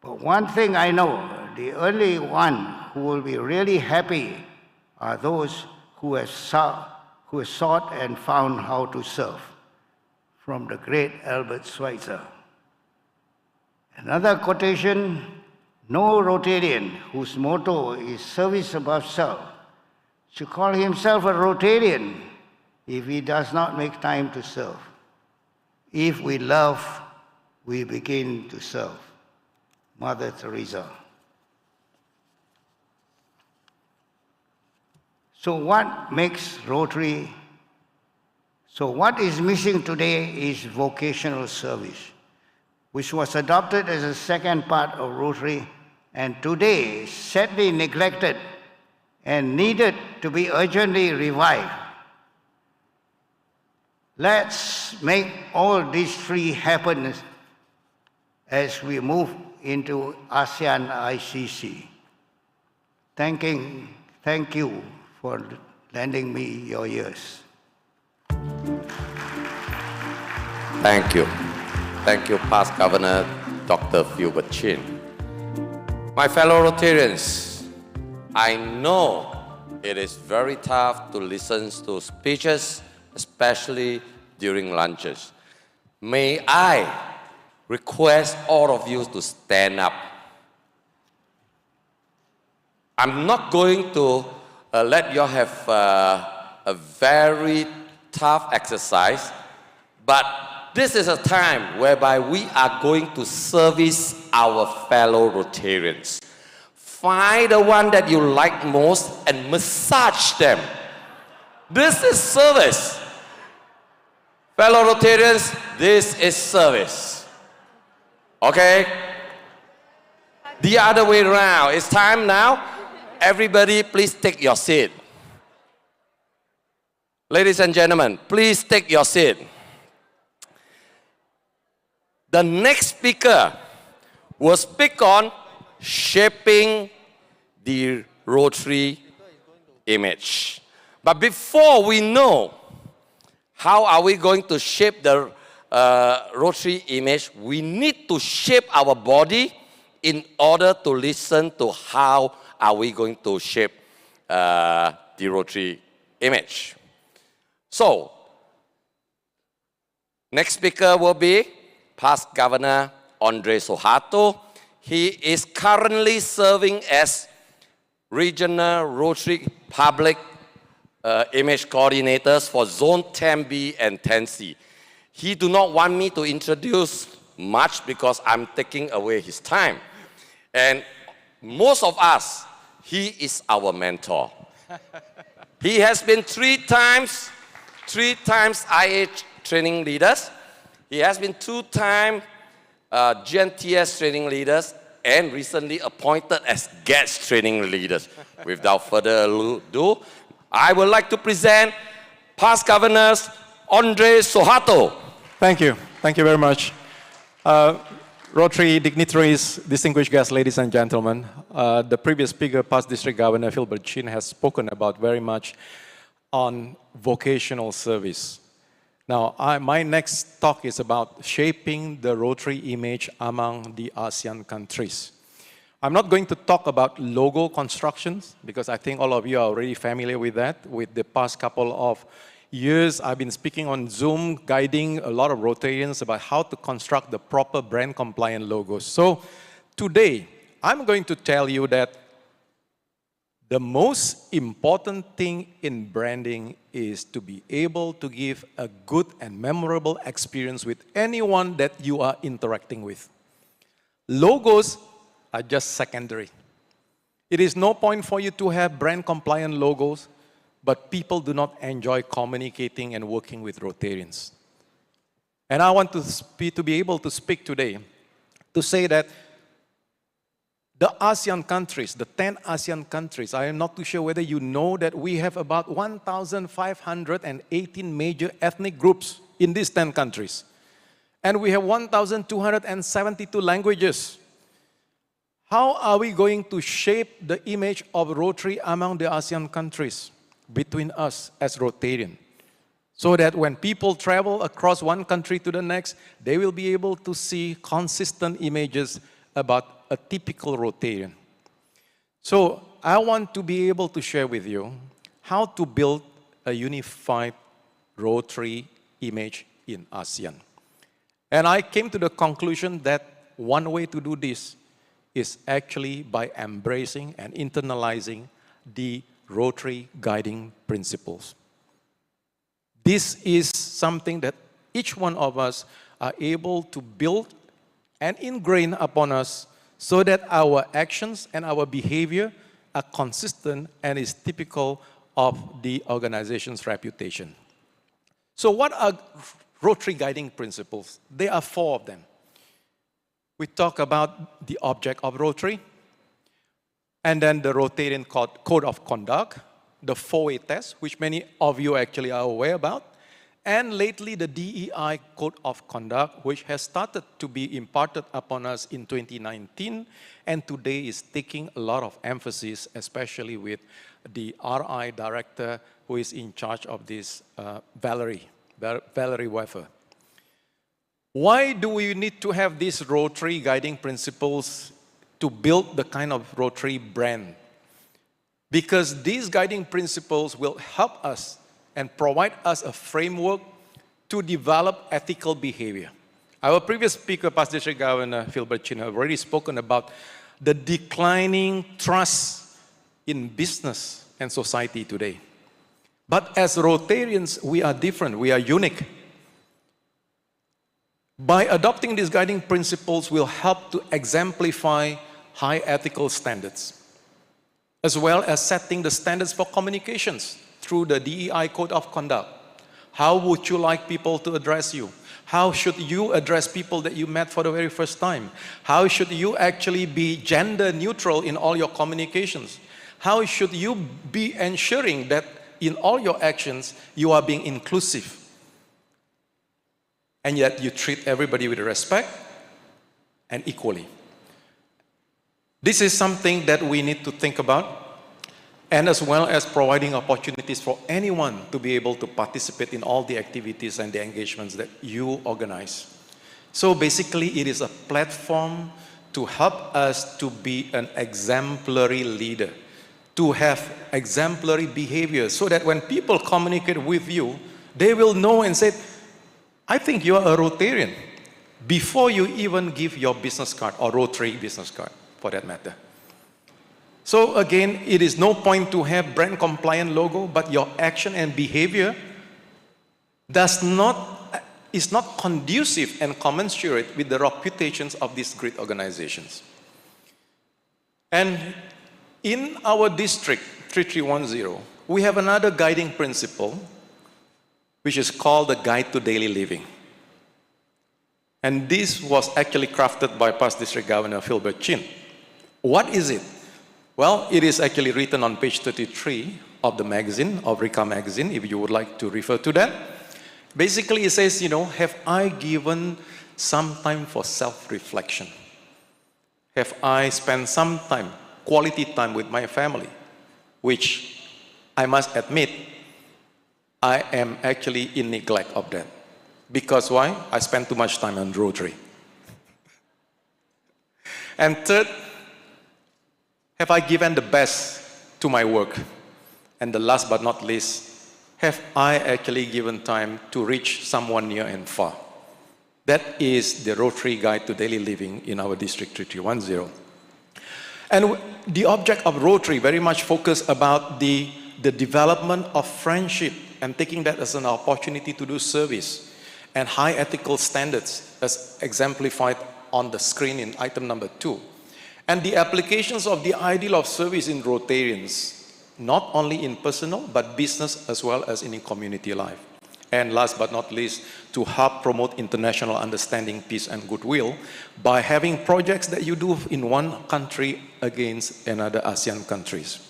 but one thing I know, the only one who will be really happy are those who have sought and found how to serve. from the great Albert Schweitzer. Another quotation, no Rotarian whose motto is service above self should call himself a Rotarian if he does not make time to serve. If we love, we begin to serve. Mother Teresa. So what makes Rotary? So what is missing today is vocational service, which was adopted as a second part of Rotary and today sadly neglected and needed to be urgently revived. Let's make all these three happen as we move into ASEAN ICC. Thank you for lending me your ears. Thank you. Thank you, Past Governor Dr. PHILBERT Chin. My fellow Rotarians, I know it is very tough to listen to speeches, especially during lunches. May I request all of you to stand up. I'm not going to let you have a very tough exercise, but this is a time whereby we are going to service our fellow Rotarians. Find the one that you like most and massage them. This is service. Fellow Rotarians, this is service. Okay? The other way around. It's time now. Everybody, please take your seat. Ladies and gentlemen, please take your seat. The next speaker will speak on shaping the Rotary image. But before we know how are we going to shape the Rotary image, we need to shape our body in order to listen to how are we going to shape the Rotary image. So, next speaker will be Past Governor Andre Suharto. He is currently serving as Regional Rotary Public Image Coordinators for Zone 10B and 10C. He do not want me to introduce much because I'm taking away his time. And most of us, he is our mentor. He has been three times IA training leaders. He has been 2-time GNTS training leaders and recently appointed as GETS training leaders. Without further ado, I would like to present Past Governors Andre Suharto. Thank you. Thank you very much. Rotary dignitaries, distinguished guests, ladies and gentlemen. The previous speaker, Past District Governor PHILBERT Chin, has spoken about very much on vocational service. Now, my next talk is about shaping the Rotary image among the ASEAN countries. I'm not going to talk about logo constructions because I think all of you are already familiar with that. With the past couple of years, I've been speaking on Zoom, guiding a lot of Rotarians about how to construct the proper brand-compliant logos. So today, I'm going to tell you that the most important thing in branding is to be able to give a good and memorable experience with anyone that you are interacting with. Logos are just secondary. It is no point for you to have brand-compliant logos, but people do not enjoy communicating and working with Rotarians. And I want to be able to speak today to say that the ASEAN countries, the 10 ASEAN countries, I am not too sure whether you know that we have about 1,518 major ethnic groups in these 10 countries. And we have 1,272 languages. How are we going to shape the image of Rotary among the ASEAN countries between us as Rotarian? So that when people travel across one country to the next, they will be able to see consistent images about a typical Rotarian. So I want to be able to share with you how to build a unified Rotary image in ASEAN. And I came to the conclusion that one way to do this is actually by embracing and internalizing the Rotary guiding principles. This is something that each one of us are able to build and ingrain upon us so that our actions and our behavior are consistent and is typical of the organization's reputation. So what are Rotary guiding principles? There are 4 of them. We talk about the object of Rotary, and then the Rotarian Code of Conduct, the 4-way test, which many of you actually are aware about, and lately the DEI Code of Conduct, which has started to be imparted upon us in 2019, and today is taking a lot of emphasis, especially with the RI director who is in charge of this, Valerie Weffer. Why do we need to have these Rotary guiding principles to build the kind of Rotary brand? Because these guiding principles will help us and provide us a framework to develop ethical behavior. Our previous speaker, Past District Governor PHILBERT Chin, have already spoken about the declining trust in business and society today. But as Rotarians, we are different, we are unique. By adopting these guiding principles will help to exemplify high ethical standards, as well as setting the standards for communications through the DEI Code of Conduct. How would you like people to address you? How should you address people that you met for the very first time? How should you actually be gender neutral in all your communications? How should you be ensuring that in all your actions, you are being inclusive? And yet you treat everybody with respect and equally. This is something that we need to think about, and as well as providing opportunities for anyone to be able to participate in all the activities and the engagements that you organize. So basically, it is a platform to help us to be an exemplary leader, to have exemplary behavior, so that when people communicate with you, they will know and say, I think you are a Rotarian, before you even give your business card or Rotary business card, for that matter. So again, it is no point to have brand compliant logo, but your action and behavior is not conducive and commensurate with the reputations of these great organizations. And in our district, 3310, we have another guiding principle, which is called the Guide to Daily Living. And this was actually crafted by Past District Governor PHILBERT Chin. What is it? Well, it is actually written on page 33 of the magazine, of RICCA magazine, if you would like to refer to that. Basically, it says, have I given some time for self-reflection? Have I spent some time, quality time with my family? Which I must admit, I am actually in neglect of that. Because why? I spend too much time on Rotary. And third, have I given the best to my work? And the last but not least, have I actually given time to reach someone near and far? That is the Rotary Guide to Daily Living in our District 3310. And the object of Rotary very much focused about the development of friendship and taking that as an opportunity to do service and high ethical standards as exemplified on the screen in item number 2. And the applications of the ideal of service in Rotarians, not only in personal, but business as well as in community life. And last but not least, to help promote international understanding, peace and goodwill by having projects that you do in one country against another ASEAN countries.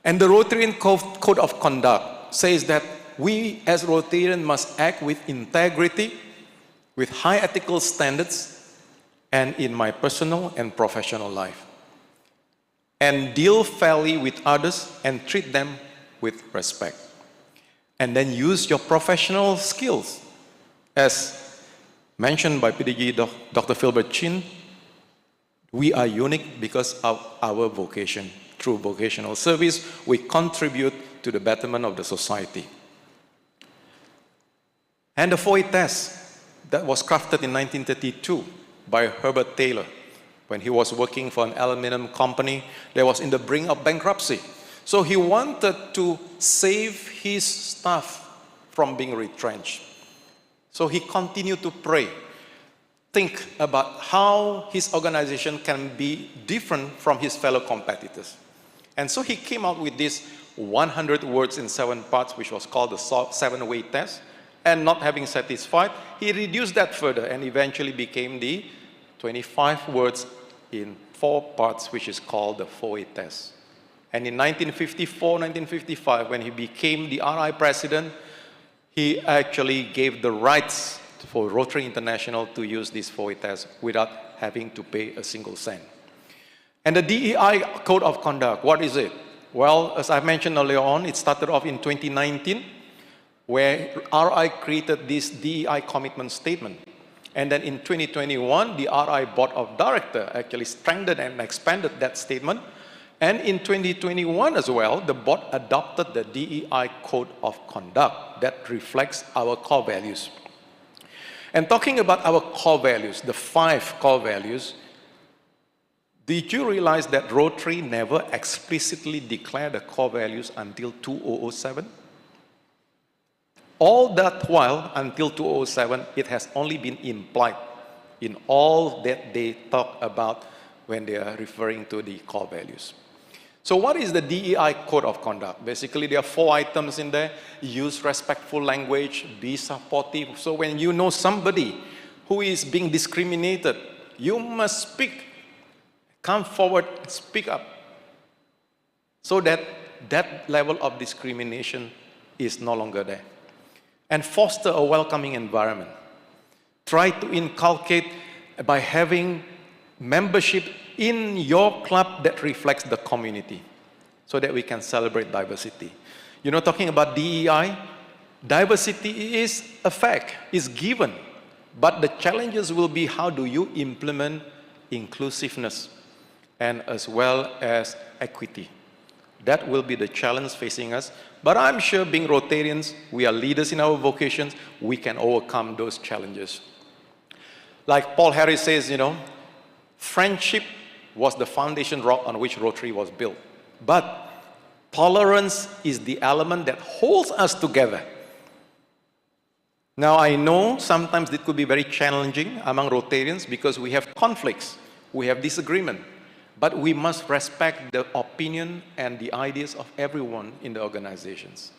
And the Rotarian Code of Conduct says that we as Rotarians must act with integrity, with high ethical standards, and in my personal and professional life. And deal fairly with others and treat them with respect. And then use your professional skills. As mentioned by PDG Dr. PHILBERT Chin, we are unique because of our vocation. Through vocational service, we contribute to the betterment of the society. And the 4A test that was crafted in 1932 by Herbert Taylor when he was working for an aluminum company that was in the brink of bankruptcy. So he wanted to save his staff from being retrenched. So he continued to pray, think about how his organization can be different from his fellow competitors. And so he came out with this 100 words in 7 parts, which was called the 7-way test. And not having satisfied, he reduced that further and eventually became the 25 words in 4 parts, which is called the 4A test. And in 1954, 1955, when he became the RI president, he actually gave the rights for Rotary International to use this 4A test without having to pay a single cent. And the DEI Code of Conduct, what is it? Well, as I mentioned earlier on, it started off in 2019, where RI created this DEI commitment statement. And then in 2021, the RI Board of Directors actually strengthened and expanded that statement. And in 2021 as well, the board adopted the DEI Code of Conduct that reflects our core values. And talking about our core values, the 5 core values, did you realize that Rotary never explicitly declared the core values until 2007? All that while, until 2007, it has only been implied in all that they talk about when they are referring to the core values. So what is the DEI Code of Conduct? Basically, there are 4 items in there. Use respectful language, be supportive. So when you know somebody who is being discriminated, you must speak, come forward, speak up, so that that level of discrimination is no longer there. And foster a welcoming environment. Try to inculcate by having membership in your club that reflects the community, so that we can celebrate diversity. You know, talking about DEI, diversity is a fact, is given, but the challenges will be how do you implement inclusiveness and as well as equity. That will be the challenge facing us. But I'm sure being Rotarians, we are leaders in our vocations, we can overcome those challenges. Like Paul Harris says, you know, friendship was the foundation rock on which Rotary was built. But tolerance is the element that holds us together. Now I know sometimes it could be very challenging among Rotarians because we have conflicts, we have disagreement. But we must respect the opinion and the ideas of everyone in the organizations.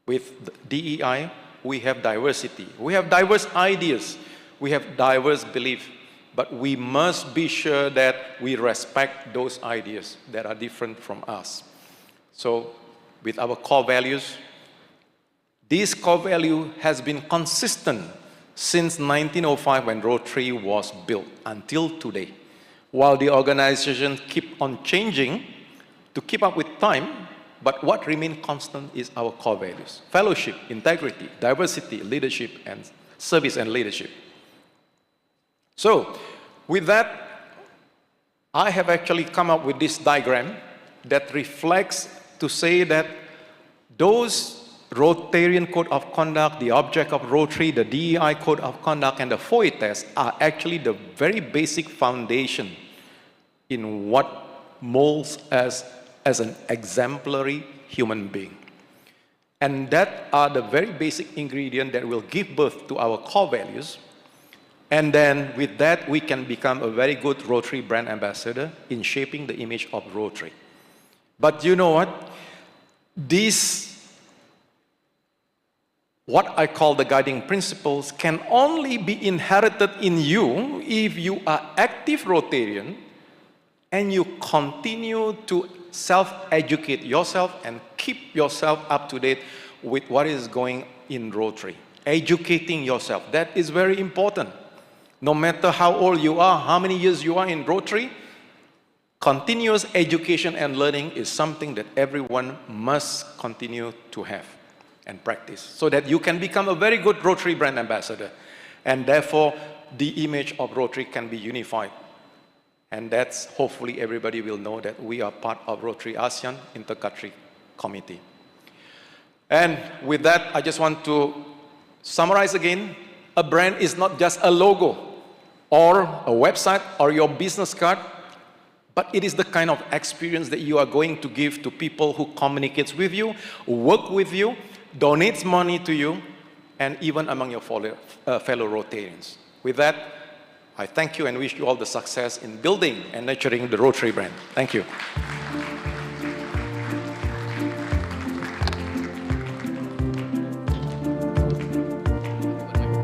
With DEI, we have diversity. We have diverse ideas. We have diverse beliefs. But we must be sure that we respect those ideas that are different from us. So, with our core values, this core value has been consistent since 1905 when Rotary was built until today. While the organization keep on changing to keep up with time, but what remains constant is our core values: fellowship, integrity, diversity, leadership, and service and leadership. So, with that, I have actually come up with this diagram that reflects to say that those Rotarian Code of Conduct, the object of Rotary, the DEI Code of Conduct, and the 4A test are actually the very basic foundation in what molds us as an exemplary human being. And that are the very basic ingredients that will give birth to our core values. And then with that, we can become a very good Rotary brand ambassador in shaping the image of Rotary. But you know what? These, what I call the guiding principles, can only be inherited in you if you are active Rotarian and you continue to self-educate yourself and keep yourself up to date with what is going in Rotary. Educating yourself, that is very important. No matter how old you are, how many years you are in Rotary, continuous education and learning is something that everyone must continue to have and practice, so that you can become a very good Rotary brand ambassador. And therefore, the image of Rotary can be unified. And that's, hopefully everybody will know that we are part of ROTARY-ASEAN Intercountry Committee. And with that, I just want to Summarize again, a brand is not just a logo or a website or your business card, but it is the kind of experience that you are going to give to people who communicate with you, work with you, donates money to you, and even among your fellow Rotarians. With that, I thank you and wish you all the success in building and nurturing the Rotary brand. Thank you.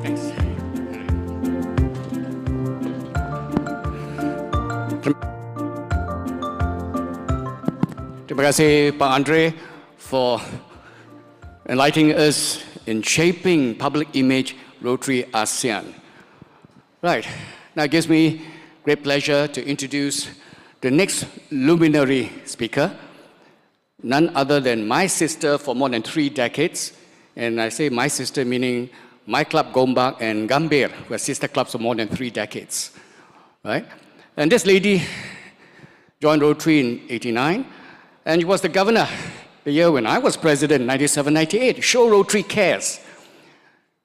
Thanks. Terima kasih Pak Andre for enlightening us in shaping public image Rotary-ASEAN. Right, now it gives me great pleasure to introduce the next luminary speaker, none other than my sister for more than 3 decades. And I say my sister meaning my club Gombak and Gambir were sister clubs for more than 3 decades, right? And this lady joined Rotary in '89, and she was the governor the year when I was president, 97-98. Show Rotary Cares.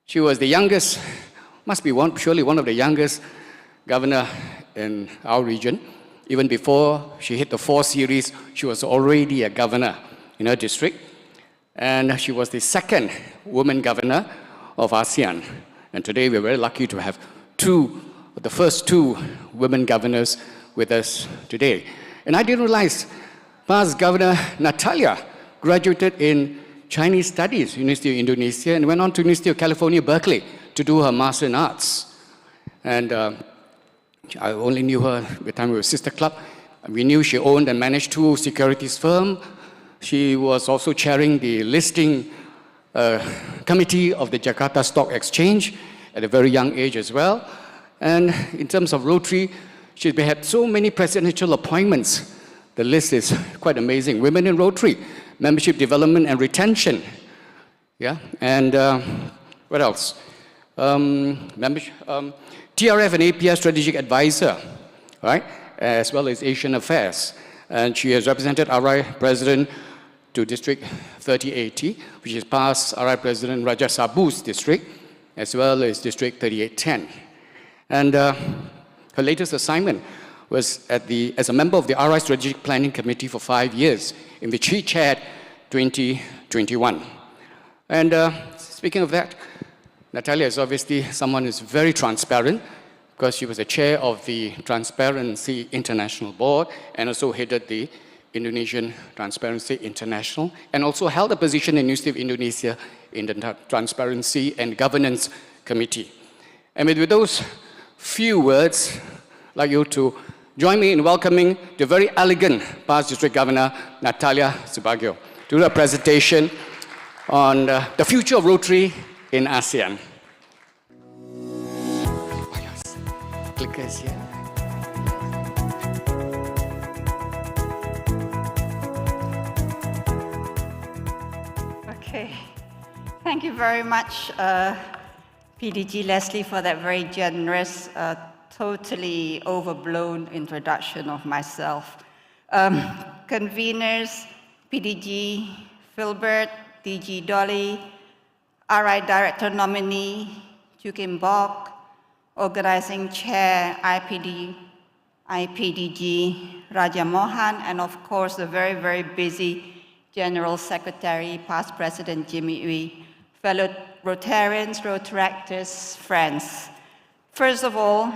She was the youngest, must be surely one of the youngest governor in our region. Even before she hit the 4 series, she was already a governor in her district. And she was the second woman governor of ASEAN. And today we're very lucky to have the first 2 women governors with us today. And I didn't realize past Governor Natalia graduated in Chinese Studies, University of Indonesia, and went on to University of California, Berkeley, to do her Master in Arts. And I only knew her at the time we were sister club. We knew she owned and managed 2 securities firms. She was also chairing the listing committee of the Jakarta Stock Exchange at a very young age as well. And in terms of Rotary, she's had so many presidential appointments. The list is quite amazing. Women in Rotary, membership development and retention. Yeah, and what else? TRF and APS strategic advisor, right? As well as Asian affairs. And she has represented RI President to District 3080, which is past RI President Raja Sabu's district, as well as District 3810. And her latest assignment was as a member of the RI Strategic Planning Committee for 5 years, in which she chaired 2021. And speaking of that, Natalia is obviously someone who's very transparent, because she was the chair of the Transparency International Board and also headed the Indonesian Transparency International, and also held a position in University of Indonesia in the Transparency and Governance Committee. And with those few words, I'd like you to join me in welcoming the very elegant past District Governor, Natalia SUHARTO, to do a presentation on the future of Rotary in ASEAN. Clickers here. Okay, thank you very much, PDG Leslie, for that very generous, totally overblown introduction of myself. Conveners, PDG, PHILBERT, DG Dolly, RI Director Nominee, Jukim Bok, Organizing Chair, IPDG, Rajamohan, and of course the very, very busy General Secretary, past President Jimmy Uy, fellow Rotarians, Rotaractors, friends. First of all,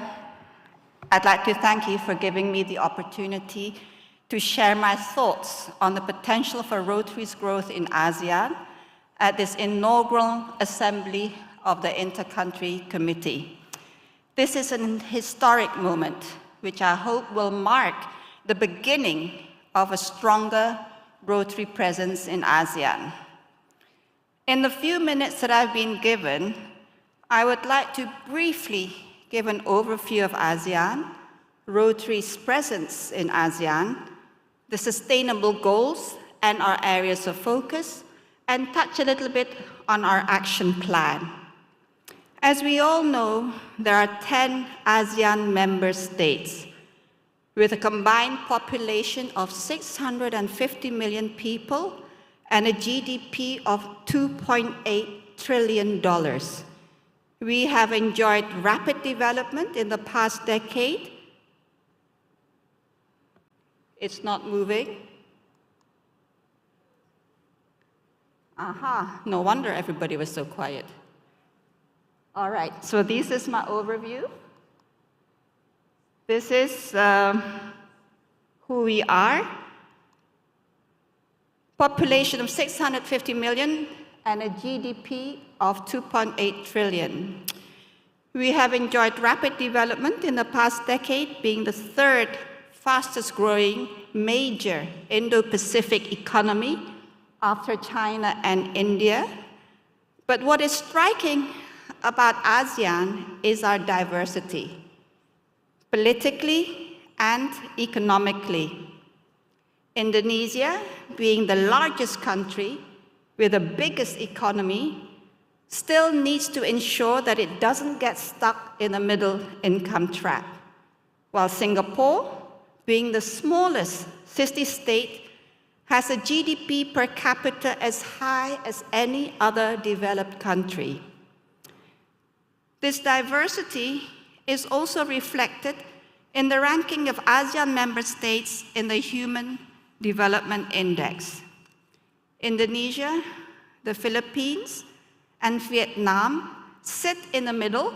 I'd like to thank you for giving me the opportunity to share my thoughts on the potential for Rotary's growth in ASEAN at this inaugural assembly of the Intercountry Committee. This is an historic moment, which I hope will mark the beginning of a stronger Rotary presence in ASEAN. In the few minutes that I've been given, I would like to briefly give an overview of ASEAN, Rotary's presence in ASEAN, the sustainable goals and our areas of focus, and touch a little bit on our action plan. As we all know, there are 10 ASEAN member states with a combined population of 650 million people and a GDP of $2.8 trillion. We have enjoyed rapid development in the past decade. It's not moving. Aha, no wonder everybody was so quiet. All right, so this is my overview. This is who we are. Population of 650 million and a GDP of 2.8 trillion. We have enjoyed rapid development in the past decade, being the third fastest growing major Indo-Pacific economy after China and India. But what is striking about ASEAN is our diversity, politically and economically. Indonesia, being the largest country with the biggest economy, still needs to ensure that it doesn't get stuck in the middle income trap, while Singapore, being the smallest city-state, has a GDP per capita as high as any other developed country. This diversity is also reflected in the ranking of ASEAN member states in the Human Development Index. Indonesia, the Philippines, and Vietnam sit in the middle,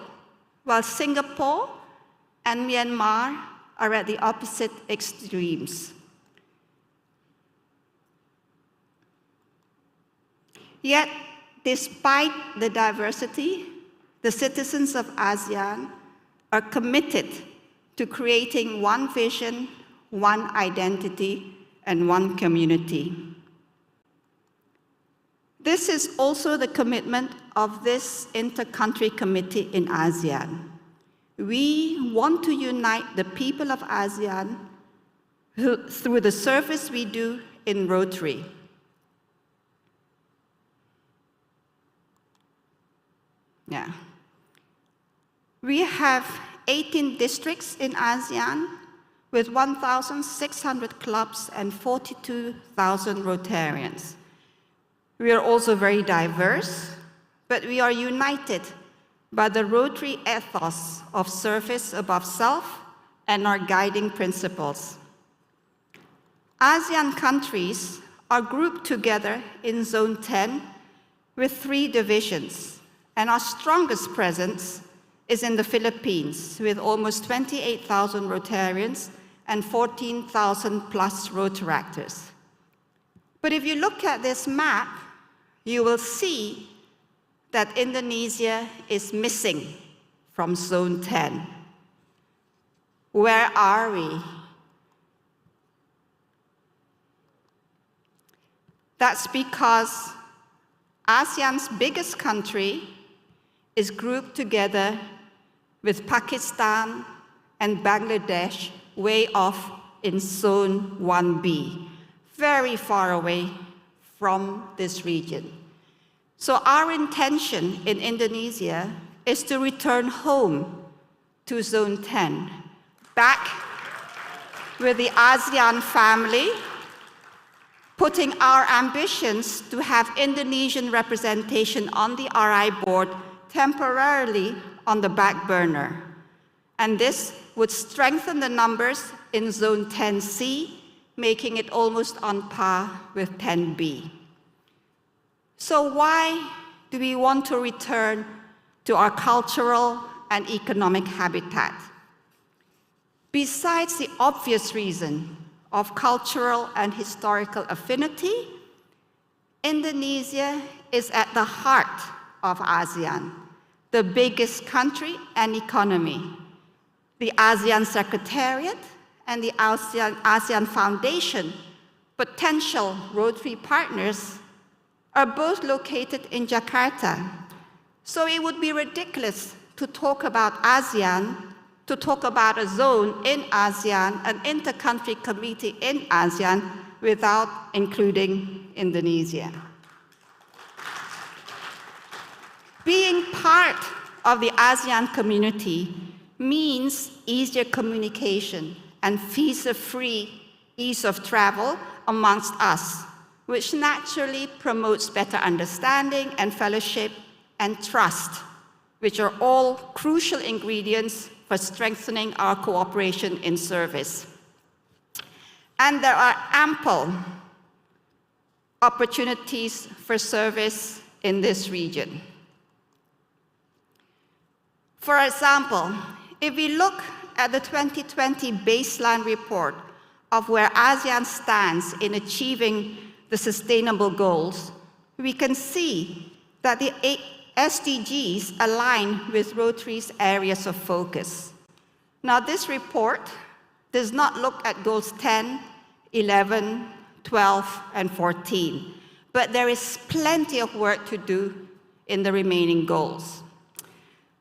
while Singapore and Myanmar are at the opposite extremes. Yet, despite the diversity, the citizens of ASEAN are committed to creating one vision, one identity, and one community. This is also the commitment of this Inter-Country Committee in ASEAN. We want to unite the people of ASEAN through the service we do in Rotary. Yeah. We have 18 districts in ASEAN with 1,600 clubs and 42,000 Rotarians. We are also very diverse, but we are united by the Rotary ethos of service above self and our guiding principles. ASEAN countries are grouped together in Zone 10 with 3 divisions, and our strongest presence is in the Philippines with almost 28,000 Rotarians and 14,000 plus Rotaractors. But if you look at this map, you will see that Indonesia is missing from Zone 10. Where are we? That's because ASEAN's biggest country is grouped together with Pakistan and Bangladesh way off in Zone 1B, very far away from this region. So our intention in Indonesia is to return home to Zone 10, back with the ASEAN family, putting our ambitions to have Indonesian representation on the RI board temporarily on the back burner. And this would strengthen the numbers in Zone 10C, making it almost on par with 10B. So why do we want to return to our cultural and economic habitat? Besides the obvious reason of cultural and historical affinity, Indonesia is at the heart of ASEAN, the biggest country and economy. The ASEAN Secretariat and the ASEAN Foundation, potential Rotary partners, are both located in Jakarta. So it would be ridiculous to talk about ASEAN, to talk about a zone in ASEAN, an inter-country committee in ASEAN, without including Indonesia. Being part of the ASEAN community means easier communication and visa-free ease of travel amongst us, which naturally promotes better understanding and fellowship and trust which are all crucial ingredients for strengthening our cooperation in service. And there are ample opportunities for service in this region. For example, if we look at the 2020 baseline report of where ASEAN stands in achieving the sustainable goals, we can see that the SDGs align with Rotary's areas of focus. Now, this report does not look at goals 10, 11, 12, and 14, but there is plenty of work to do in the remaining goals.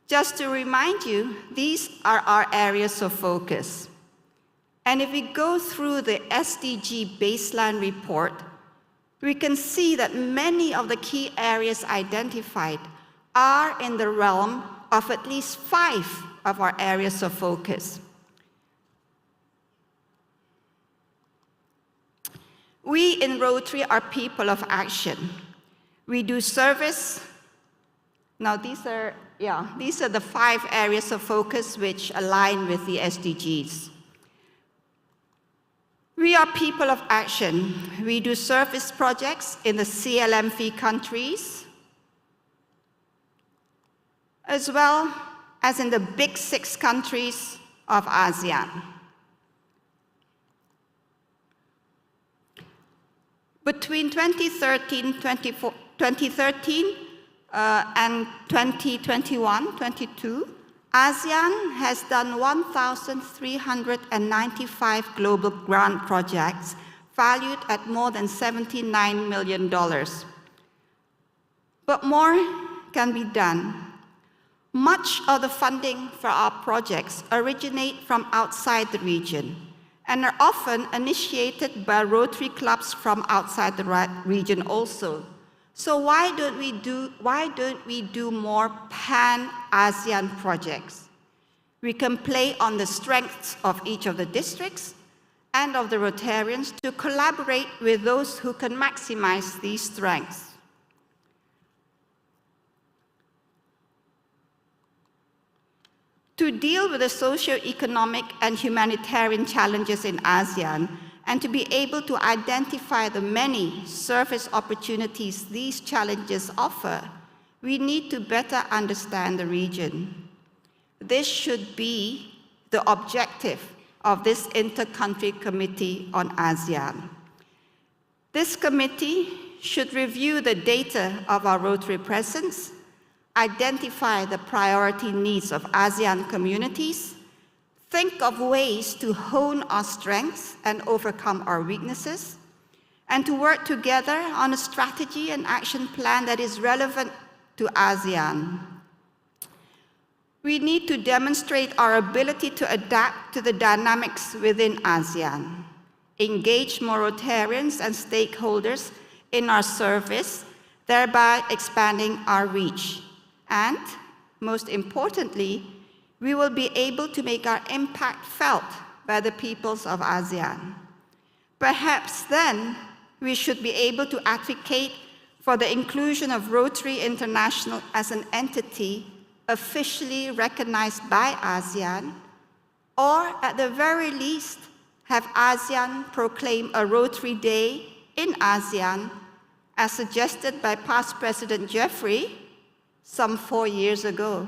Just to remind you, these are our areas of focus. And if we go through the SDG baseline report, we can see that many of the key areas identified are in the realm of at least 5 of our areas of focus. We in Rotary are people of action. We do service. Now these are the 5 areas of focus which align with the SDGs. We are people of action. We do service projects in the CLMV countries, as well as in the big 6 countries of ASEAN. Between 2013 and 2021-22, ASEAN has done 1,395 global grant projects valued at more than $79 million. But more can be done. Much of the funding for our projects originate from outside the region and are often initiated by Rotary clubs from outside the region also. So why don't we do more pan-ASEAN projects? We can play on the strengths of each of the districts and of the Rotarians to collaborate with those who can maximize these strengths. To deal with the socio-economic and humanitarian challenges in ASEAN, and to be able to identify the many service opportunities these challenges offer, we need to better understand the region. This should be the objective of this Intercountry Committee on ASEAN. This committee should review the data of our Rotary presence, identify the priority needs of ASEAN communities, think of ways to hone our strengths and overcome our weaknesses, and to work together on a strategy and action plan that is relevant to ASEAN. We need to demonstrate our ability to adapt to the dynamics within ASEAN, engage more Rotarians and stakeholders in our service, thereby expanding our reach. And, most importantly, we will be able to make our impact felt by the peoples of ASEAN. Perhaps then, we should be able to advocate for the inclusion of Rotary International as an entity officially recognized by ASEAN, or at the very least, have ASEAN proclaim a Rotary Day in ASEAN, as suggested by past President Jeffrey some 4 years ago.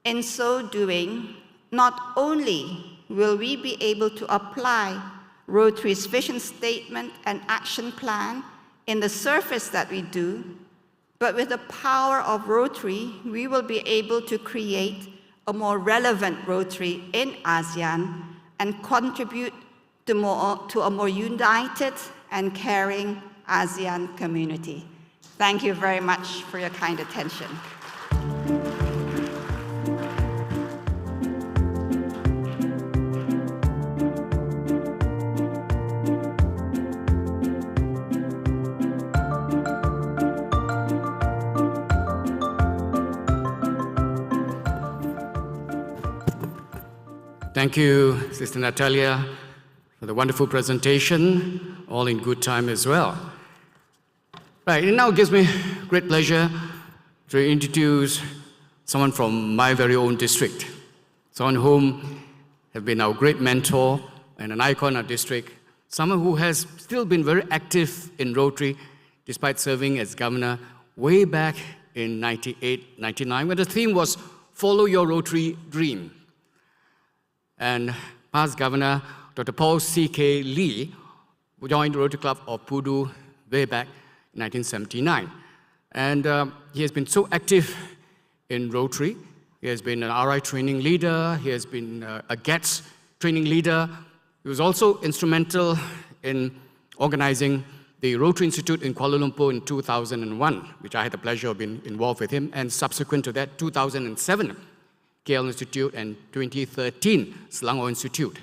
In so doing, not only will we be able to apply Rotary's vision statement and action plan in the service that we do, but with the power of Rotary, we will be able to create a more relevant Rotary in ASEAN and contribute to a more united and caring ASEAN community. Thank you very much for your kind attention. Thank you, Sister Natalia, for the wonderful presentation, all in good time as well. Right, it now gives me great pleasure to introduce someone from my very own district, someone whom has been our great mentor and an icon of district, someone who has still been very active in Rotary despite serving as governor way back in 98, 99, when the theme was Follow Your Rotary Dream. And past Governor Dr. Paul C.K. Lee joined the Rotary Club of Pudu way back in 1979. And he has been so active in Rotary. He has been an RI training leader. He has been a GETS training leader. He was also instrumental in organizing the Rotary Institute in Kuala Lumpur in 2001, which I had the pleasure of being involved with him, and subsequent to that, 2007, KL Institute, and 2013, Selangor Institute.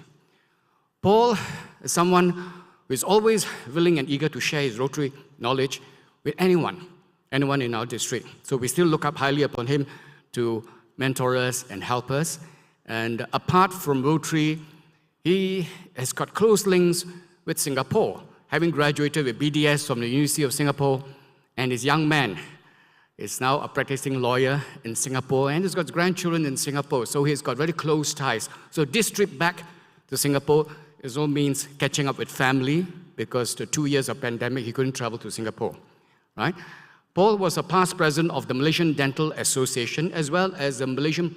Paul is someone who is always willing and eager to share his Rotary knowledge with anyone in our district. So we still look up highly upon him to mentor us and help us. And apart from Rotary, he has got close links with Singapore, having graduated with BDS from the University of Singapore, and his young man is now a practicing lawyer in Singapore, and he's got grandchildren in Singapore, so he's got very close ties. So this trip back to Singapore is all means catching up with family, because the 2 years of pandemic, he couldn't travel to Singapore, right? Paul was a past president of the Malaysian Dental Association, as well as the Malaysian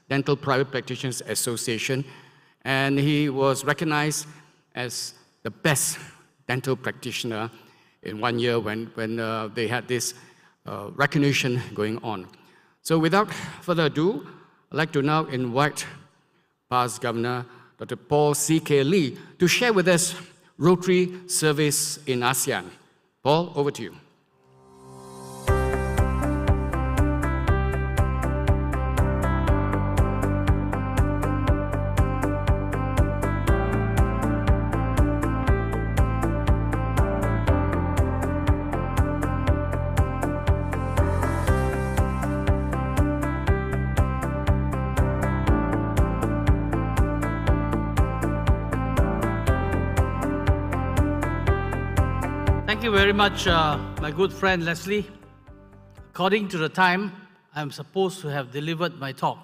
Dental Private Practitioners Association, and he was recognized as the best dental practitioner in 1 year when they had this recognition going on. So without further ado, I'd like to now invite past Governor Dr. Paul C.K. Lee to share with us Rotary service in ASEAN. Paul, over to you. Thank you very much, my good friend Leslie. According to the time, I'm supposed to have delivered my talk.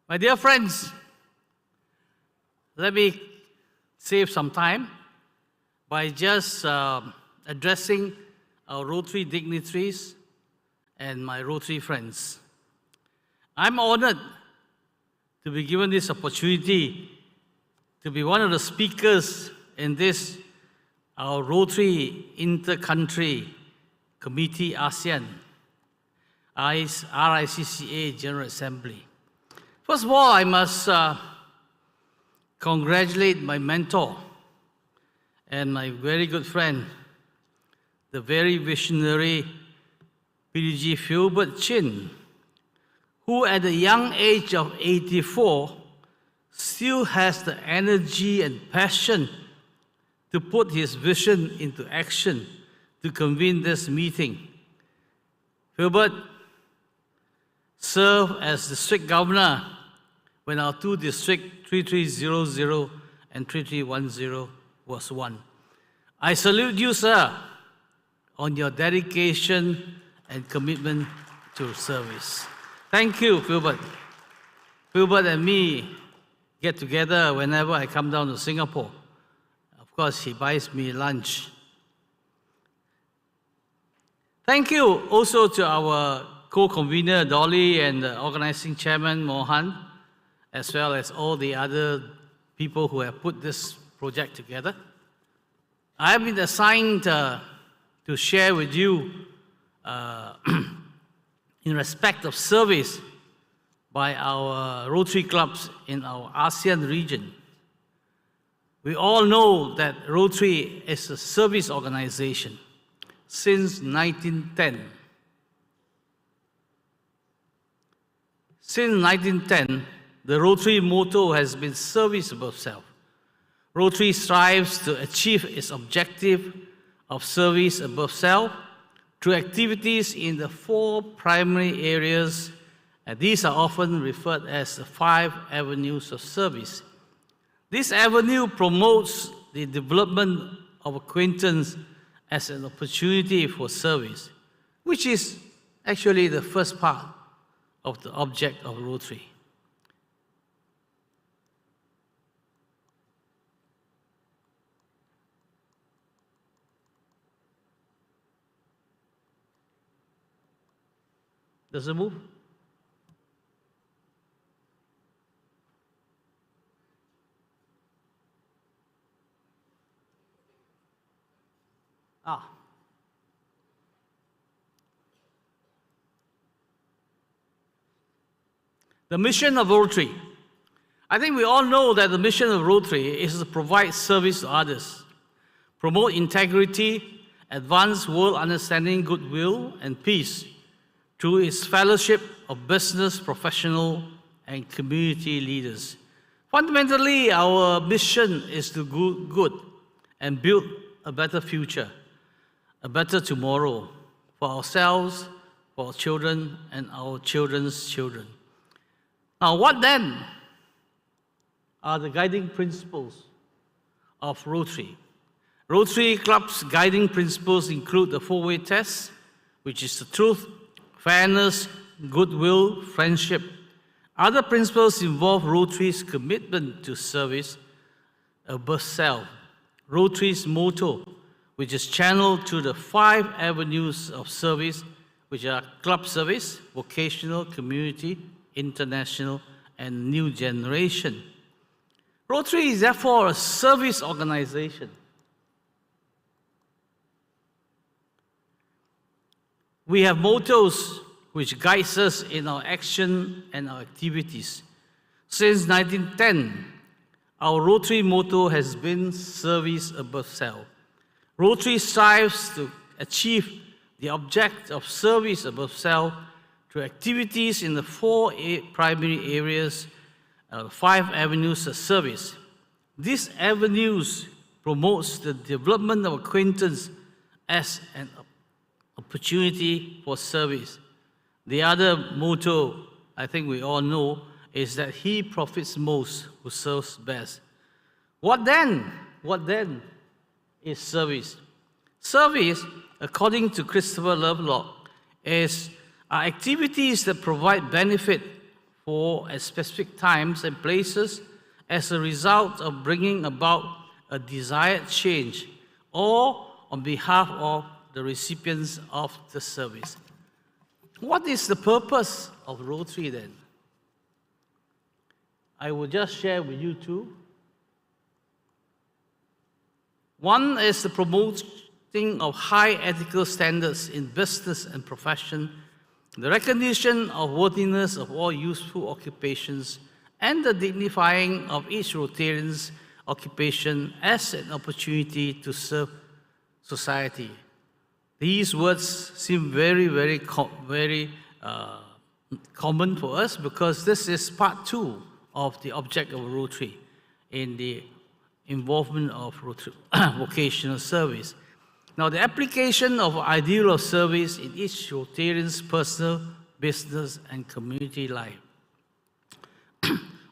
My dear friends, let me save some time by just addressing our Rotary dignitaries and my Rotary friends. I'm honored to be given this opportunity to be one of the speakers in this, our Rotary Intercountry Committee ASEAN, RICCA General Assembly. First of all, I must congratulate my mentor and my very good friend, the very visionary PDG PHILBERT Chin, who at the young age of 84 still has the energy and passion to put his vision into action to convene this meeting. PHILBERT served as district governor when our two districts, 3300 and 3310, was one. I salute you, sir, on your dedication and commitment to service. Thank you, PHILBERT. PHILBERT and me get together whenever I come down to Singapore. Of course, he buys me lunch. Thank you also to our co-convener, Dolly, and the organizing chairman, Mohan, as well as all the other people who have put this project together. I have been assigned to share with you in respect of service by our Rotary clubs in our ASEAN region. We all know that Rotary is a service organization since 1910. Since 1910, the Rotary motto has been service above self. Rotary strives to achieve its objective of service above self through activities in the 4 primary areas, and these are often referred as the 5 avenues of service. This avenue promotes the development of acquaintance as an opportunity for service, which is actually the first part of the object of Rotary. Does it move? The mission of Rotary. I think we all know that the mission of Rotary is to provide service to others, promote integrity, advance world understanding, goodwill, and peace through its fellowship of business, professional, and community leaders. Fundamentally, our mission is to do good and build a better future, a better tomorrow for ourselves, for our children, and our children's children. Now, what then are the guiding principles of Rotary? Rotary Club's guiding principles include the four-way test, which is the truth, fairness, goodwill, friendship. Other principles involve Rotary's commitment to service above self. Rotary's motto, which is channeled to the 5 avenues of service, which are club service, vocational, community, international, and new generation. Rotary is therefore a service organization. We have mottos which guides us in our action and our activities. Since 1910, our Rotary motto has been service above self. Rotary strives to achieve the object of service above self through activities in the 4 primary areas, 5 avenues of service. These avenues promotes the development of acquaintance as an opportunity for service. The other motto, I think we all know, is that he profits most who serves best. What then? What then is service? Service, according to Christopher Lovelock, are activities that provide benefit for at specific times and places as a result of bringing about a desired change or on behalf of the recipients of the service. What is the purpose of Rotary then? I will just share with you 2. One is the promoting of high ethical standards in business and profession, the recognition of worthiness of all useful occupations, and the dignifying of each Rotarian's occupation as an opportunity to serve society. These words seem very common for us because this is part 2 of the object of Rotary in the involvement of vocational service. Now, the application of ideal of service in each Rotarian's personal, business, and community life.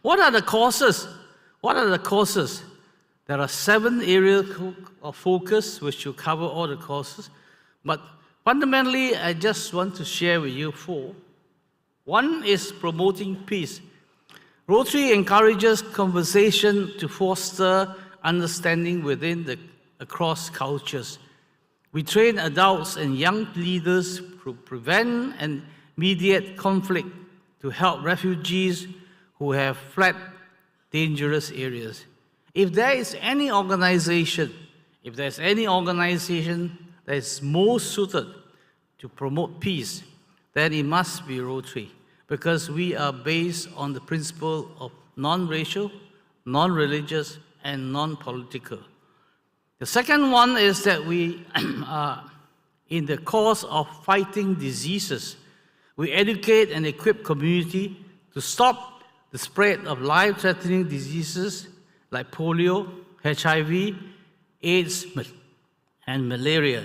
What are the causes? What are the causes? There are 7 areas of focus, which will cover all the causes. But fundamentally, I just want to share with you 4. One is promoting peace. Rotary encourages conversation to foster understanding across cultures. We train adults and young leaders to prevent and mediate conflict, to help refugees who have fled dangerous areas. If there is any organization that is most suited to promote peace, then it must be Rotary, because we are based on the principle of non-racial, non-religious, and non-political. The second one is that we are in the cause of fighting diseases. We educate and equip community to stop the spread of life-threatening diseases like polio, HIV, AIDS, and malaria.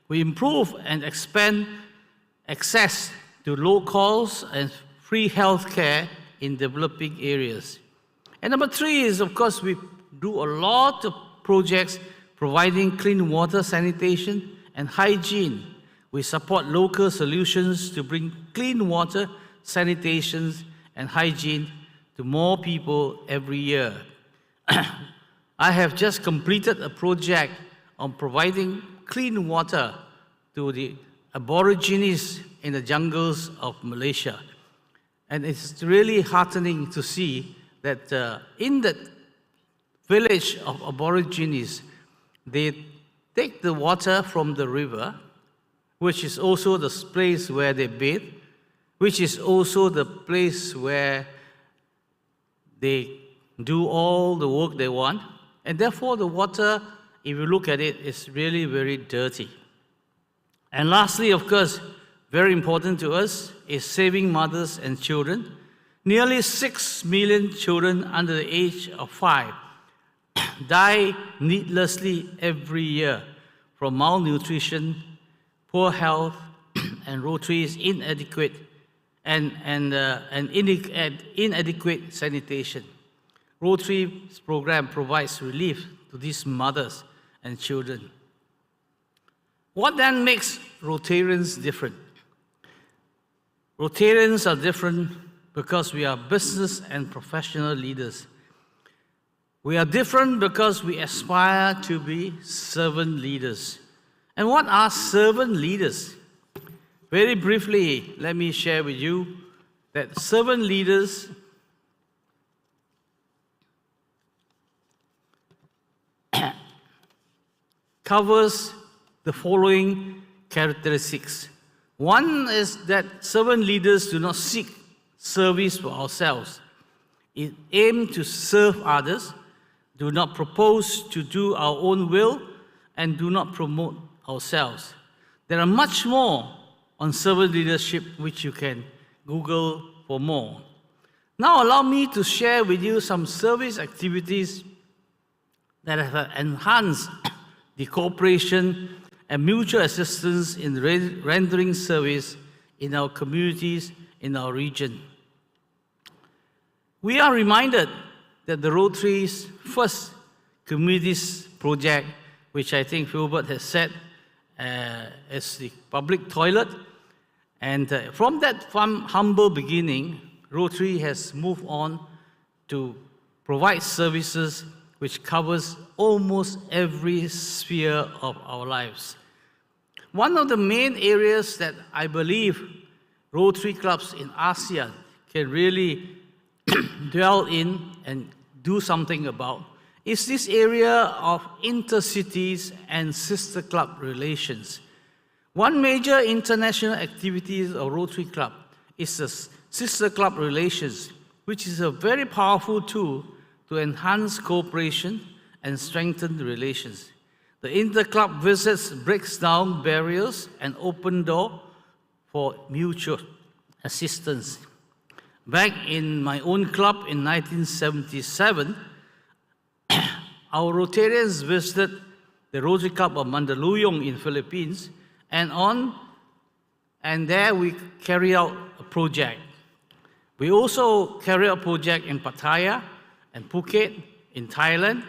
We improve and expand access to low cost and free health care in developing areas. And number 3 is, of course, we do a lot of projects providing clean water, sanitation, and hygiene. We support local solutions to bring clean water, sanitation, and hygiene to more people every year. I have just completed a project on providing clean water to the Aborigines in the jungles of Malaysia. And it's really heartening to see that in that village of Aborigines, they take the water from the river, which is also the place where they bathe, which is also the place where they do all the work they want. And therefore, the water, if you look at it, is really very dirty. And lastly, of course, very important to us is saving mothers and children. Nearly 6 million children under the age of 5 die needlessly every year from malnutrition, poor health, and Rotary's inadequate inadequate sanitation. Rotary's program provides relief to these mothers and children. What then makes Rotarians different? Rotarians are different because we are business and professional leaders. We are different because we aspire to be servant leaders. And what are servant leaders? Very briefly, let me share with you that servant leaders covers the following characteristics. One is that servant leaders do not seek service for ourselves. It aims to serve others, do not propose to do our own will, and do not promote ourselves. There are much more on servant leadership which you can Google for more. Now allow me to share with you some service activities that have enhanced the cooperation and mutual assistance in rendering service in our communities, in our region. We are reminded that the Rotary's first communities project, which I think PHILBERT has said as the public toilet, and from that humble beginning, Rotary has moved on to provide services which covers almost every sphere of our lives. One of the main areas that I believe Rotary clubs in ASEAN can really dwell in and do something about is this area of intercities and sister club relations. One major international activity of Rotary Club is the sister club relations, which is a very powerful tool to enhance cooperation and strengthen relations. The inter-club visits breaks down barriers and open door for mutual assistance. Back in my own club in 1977, our Rotarians visited the Rotary Club of Mandaluyong in Philippines, and there we carry out a project. We also carry out a project in Pattaya and Phuket in Thailand,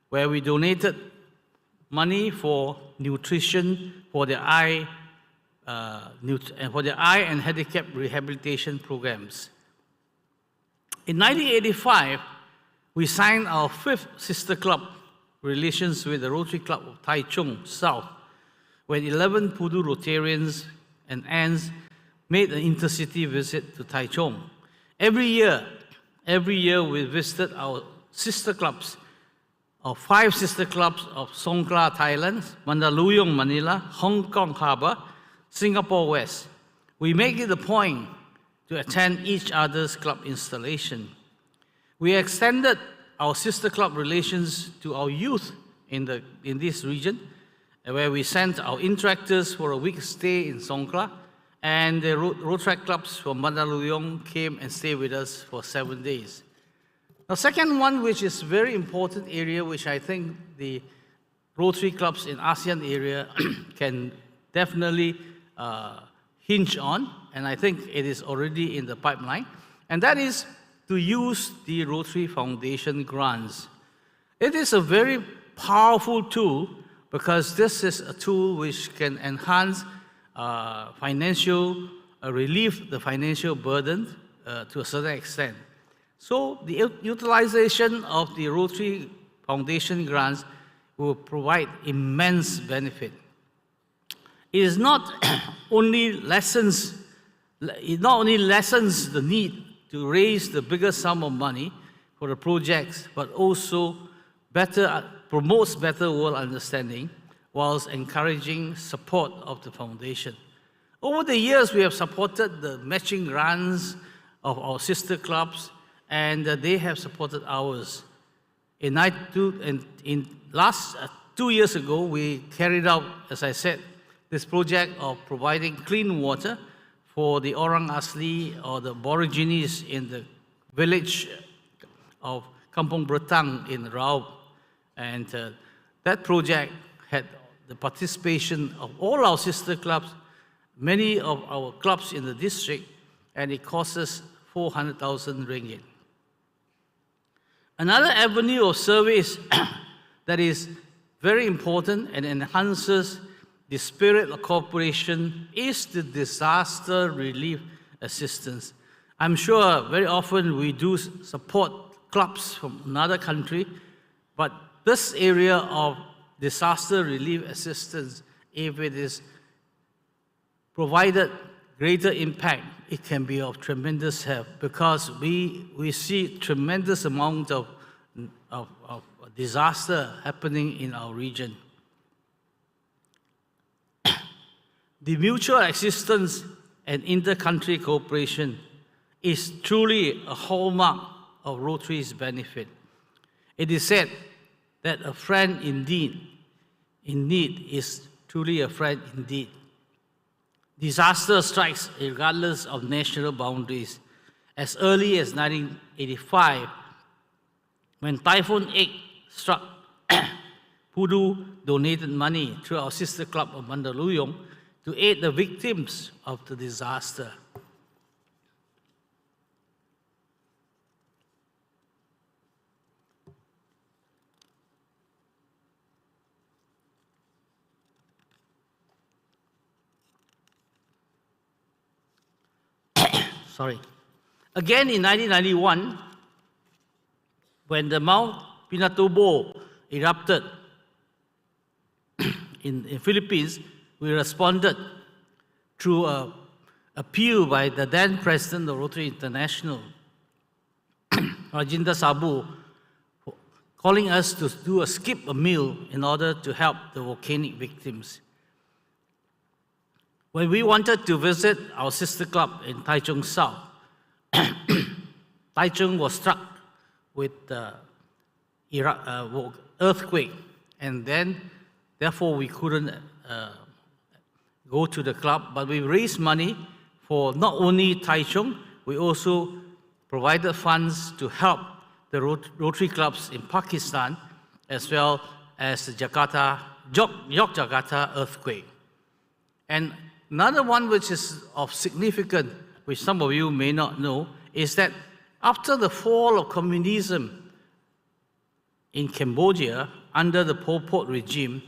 where we donated money for nutrition for the eye and handicap rehabilitation programs. In 1985, we signed our 5th sister club relations with the Rotary Club of Taichung South, when 11 Pudu Rotarians and aunts made an intercity visit to Taichung. Every year we visited our sister clubs, our 5 sister clubs of Songkhla, Thailand, Mandaluyong, Manila, Hong Kong Harbour, Singapore West. We make it a point to attend each other's club installation. We extended our sister club relations to our youth in this region, where we sent our interactors for a week stay in Songkhla, and the Rotary clubs from Mandaluyong came and stayed with us for 7 days. The second one, which is very important area, which I think the Rotary clubs in ASEAN area can definitely hinge on, and I think it is already in the pipeline, and that is to use the Rotary Foundation grants. It is a very powerful tool because this is a tool which can enhance relieve the financial burden to a certain extent. So the utilization of the Rotary Foundation grants will provide immense benefit. It is not only lessens the need to raise the bigger sum of money for the projects, but also promotes better world understanding whilst encouraging support of the foundation. Over the years, we have supported the matching grants of our sister clubs, and they have supported ours. In last 2 years ago, we carried out, as I said, this project of providing clean water for the Orang Asli or the Aborigines in the village of Kampung Bertang in Raub. And that project had the participation of all our sister clubs, many of our clubs in the district, and it cost us 400,000 ringgit. Another avenue of service that is very important and enhances the spirit of cooperation is the disaster relief assistance. I'm sure very often we do support clubs from another country, but this area of disaster relief assistance, if it is provided greater impact, it can be of tremendous help because we see tremendous amount of disaster happening in our region. The mutual assistance and inter-country cooperation is truly a hallmark of Rotary's benefit. It is said that a friend in need is truly a friend indeed. Disaster strikes regardless of national boundaries. As early as 1985, when Typhoon 8 struck, Pudu donated money to our sister club of Mandaluyong to aid the victims of the disaster. Sorry. Again in 1991, when the Mount Pinatubo erupted in Philippines, we responded through an appeal by the then president of Rotary International, Rajendra Sabu, calling us to do a skip a meal in order to help the volcanic victims. When we wanted to visit our sister club in Taichung South, Taichung was struck with the earthquake, and then therefore we couldn't go to the club, but we raised money for not only Taichung, we also provided funds to help the Rotary clubs in Pakistan, as well as the Yogyakarta earthquake. And another one which is of significance, which some of you may not know, is that after the fall of communism in Cambodia under the Pol Pot regime,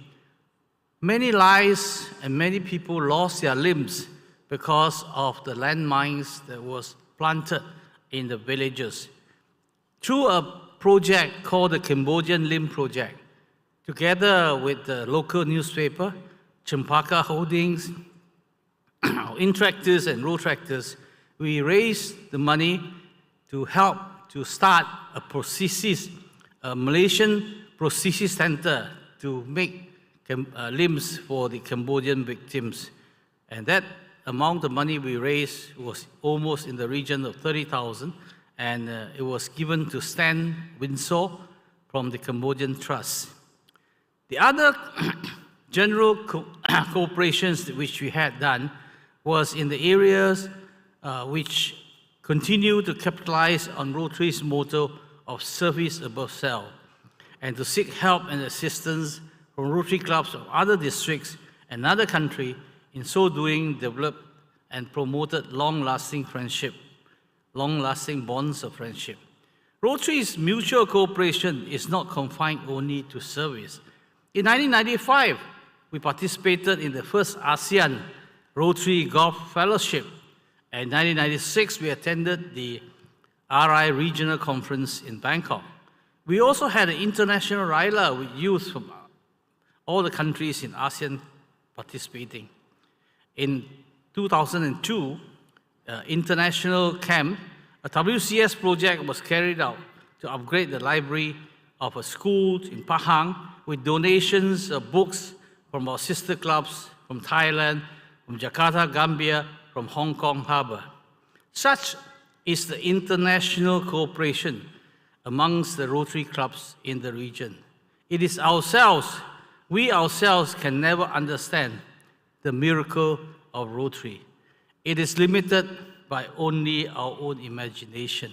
many lives and many people lost their limbs because of the landmines that was planted in the villages. Through a project called the Cambodian Limb Project, together with the local newspaper, Chempaka Holdings, Interactors and Rotractors, we raised the money to help to start a Malaysian prosthesis center to make limbs for the Cambodian victims. And that amount of money we raised was almost in the region of 30,000, and it was given to Stan Winsor from the Cambodian Trust. The other general cooperations which we had done was in the areas which continue to capitalize on Rotary's motto of service above self, and to seek help and assistance from Rotary clubs of other districts and other countries. In so doing, developed and promoted long-lasting friendship, long-lasting bonds of friendship. Rotary's mutual cooperation is not confined only to service. In 1995, we participated in the first ASEAN Rotary Golf Fellowship. In 1996, we attended the RI Regional Conference in Bangkok. We also had an international RILA with youth from all the countries in ASEAN participating. In 2002, international camp, a WCS project was carried out to upgrade the library of a school in Pahang with donations of books from our sister clubs from Thailand, from Jakarta, Gambia, from Hong Kong Harbour. Such is the international cooperation amongst the Rotary clubs in the region. It is we ourselves can never understand the miracle of Rotary. It is limited by only our own imagination.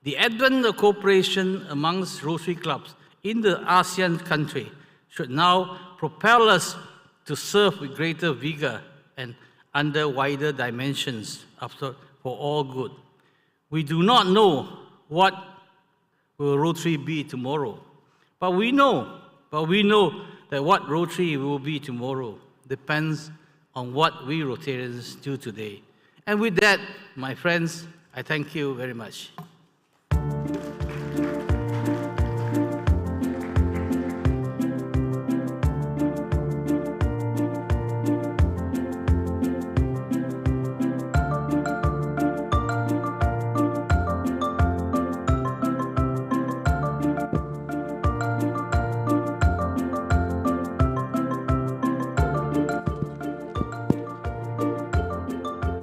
The advent of cooperation amongst Rotary clubs in the ASEAN country should now propel us to serve with greater vigor and under wider dimensions for all good. We do not know what will Rotary be tomorrow, but we know that what Rotary will be tomorrow depends on what we Rotarians do today. And with that, my friends, I thank you very much.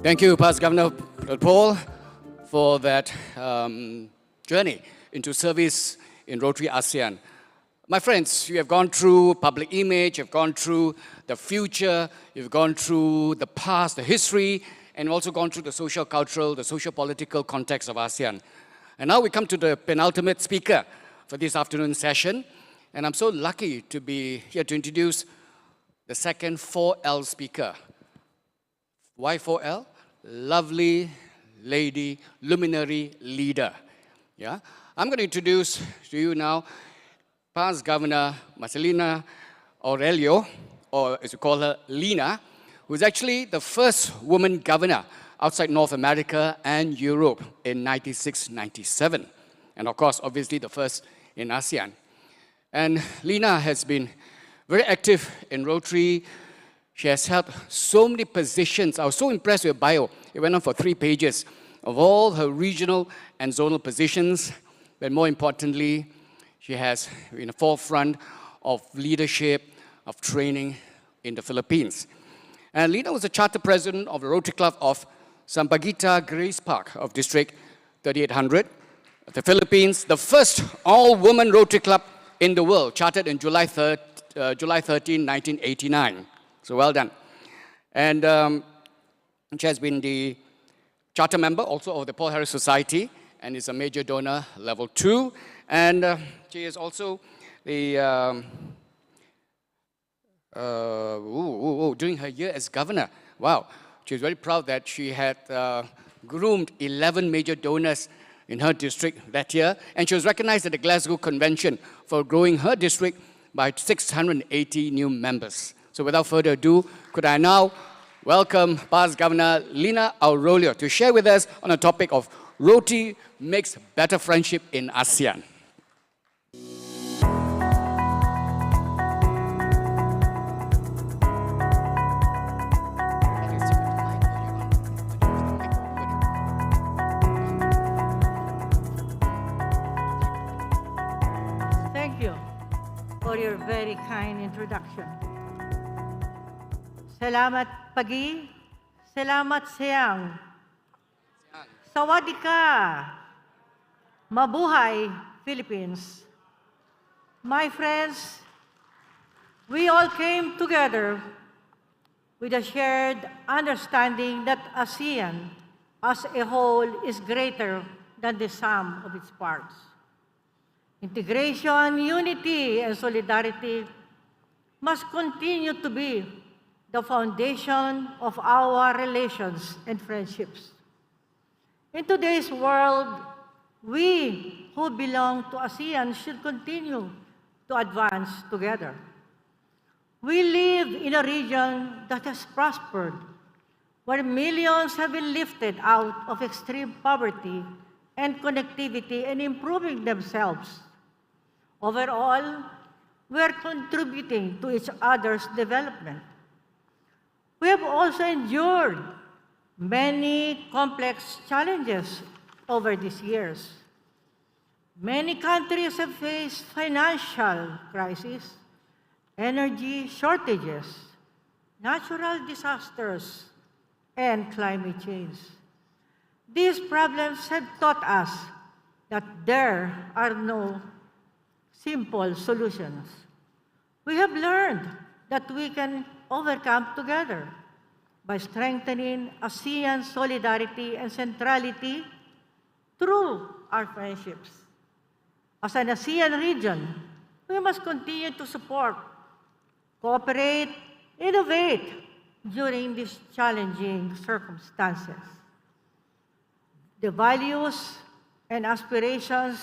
Thank you, Past Governor Paul, for that journey into service in Rotary-ASEAN. My friends, you have gone through public image, you've gone through the future, you've gone through the past, the history, and also gone through the social-cultural, the social-political context of ASEAN. And now we come to the penultimate speaker for this afternoon session, and I'm so lucky to be here to introduce the second 4L speaker. Why 4L? Lovely lady, luminary leader. Yeah? I'm going to introduce to you now past Governor Marcelina Aurelio, or as we call her, Lina, who is actually the first woman governor outside North America and Europe in 1996-97. And of course, obviously the first in ASEAN. And Lina has been very active in Rotary. She has held so many positions. I was so impressed with her bio. It went on for 3 pages of all her regional and zonal positions. But more importantly, she has been in the forefront of leadership, of training in the Philippines. And Lina was the charter president of the Rotary Club of Sampaguita Grace Park of District 3800, the Philippines, the first all-woman Rotary Club in the world, chartered in July 13, 1989. So well done. And she has been the charter member also of the Paul Harris Society and is a major donor level 2. And she is also the, during her year as governor, wow, she was very proud that she had groomed 11 major donors in her district that year. And she was recognized at the Glasgow Convention for growing her district by 680 new members. So without further ado, could I now welcome past Governor Lina Aurelio to share with us on the topic of Rotary makes better friendship in ASEAN. Thank you for your very kind introduction. Salamat pagi, salamat siang. Sawadika, mabuhay Philippines. My friends, we all came together with a shared understanding that ASEAN as a whole is greater than the sum of its parts. Integration, unity, and solidarity must continue to be the foundation of our relations and friendships. In today's world, we who belong to ASEAN should continue to advance together. We live in a region that has prospered, where millions have been lifted out of extreme poverty and connectivity and improving themselves. Overall, we are contributing to each other's development. We have also endured many complex challenges over these years. Many countries have faced financial crises, energy shortages, natural disasters, and climate change. These problems have taught us that there are no simple solutions. We have learned that we can overcome together by strengthening ASEAN solidarity and centrality through our friendships. As an ASEAN region, we must continue to support, cooperate, innovate during these challenging circumstances. The values and aspirations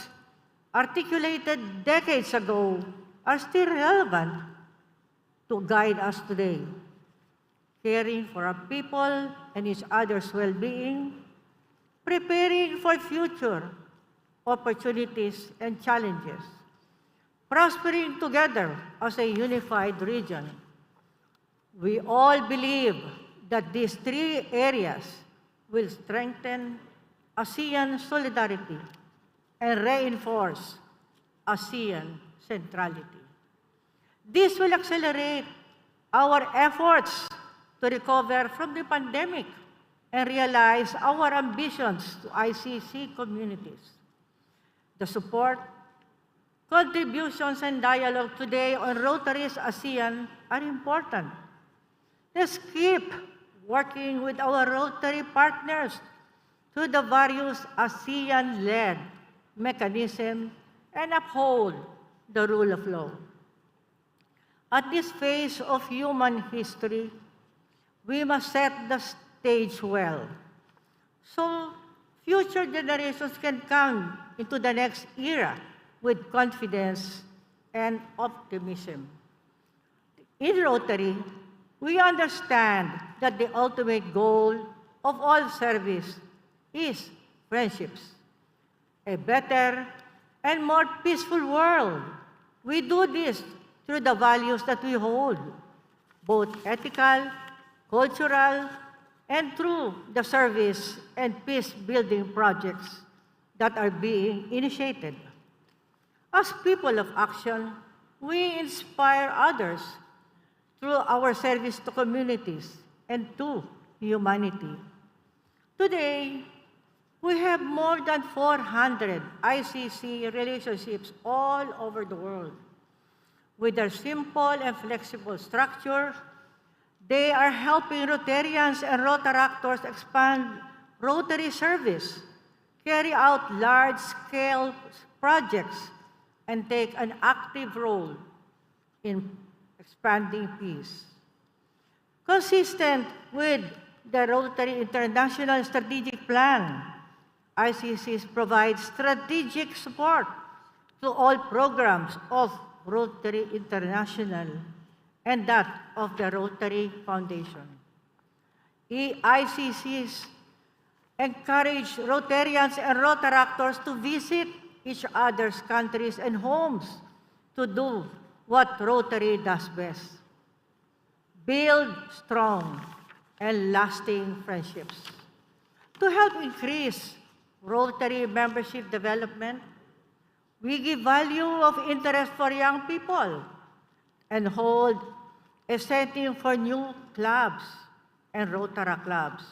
articulated decades ago are still relevant to guide us today. Caring for our people and each other's well-being, preparing for future opportunities and challenges, prospering together as a unified region. We all believe that these three areas will strengthen ASEAN solidarity and reinforce ASEAN centrality. This will accelerate our efforts to recover from the pandemic and realize our ambitions to ICC communities. The support, contributions, and dialogue today on Rotary's ASEAN are important. Let's keep working with our Rotary partners through the various ASEAN-led mechanisms and uphold the rule of law. At this phase of human history, we must set the stage well, so future generations can come into the next era with confidence and optimism. In Rotary, we understand that the ultimate goal of all service is friendships, a better and more peaceful world. We do this through the values that we hold, both ethical, cultural, and through the service and peace-building projects that are being initiated. As people of action, we inspire others through our service to communities and to humanity. Today, we have more than 400 ICC relationships all over the world. With their simple and flexible structure, they are helping Rotarians and Rotaractors expand Rotary service, carry out large-scale projects, and take an active role in expanding peace. Consistent with the Rotary International Strategic Plan, ICCs provide strategic support to all programs of Rotary International and that of the Rotary Foundation. ICCs encourage Rotarians and Rotaractors to visit each other's countries and homes to do what Rotary does best: build strong and lasting friendships. To help increase Rotary membership development, we give value of interest for young people and hold a setting for new clubs and Rotaract clubs.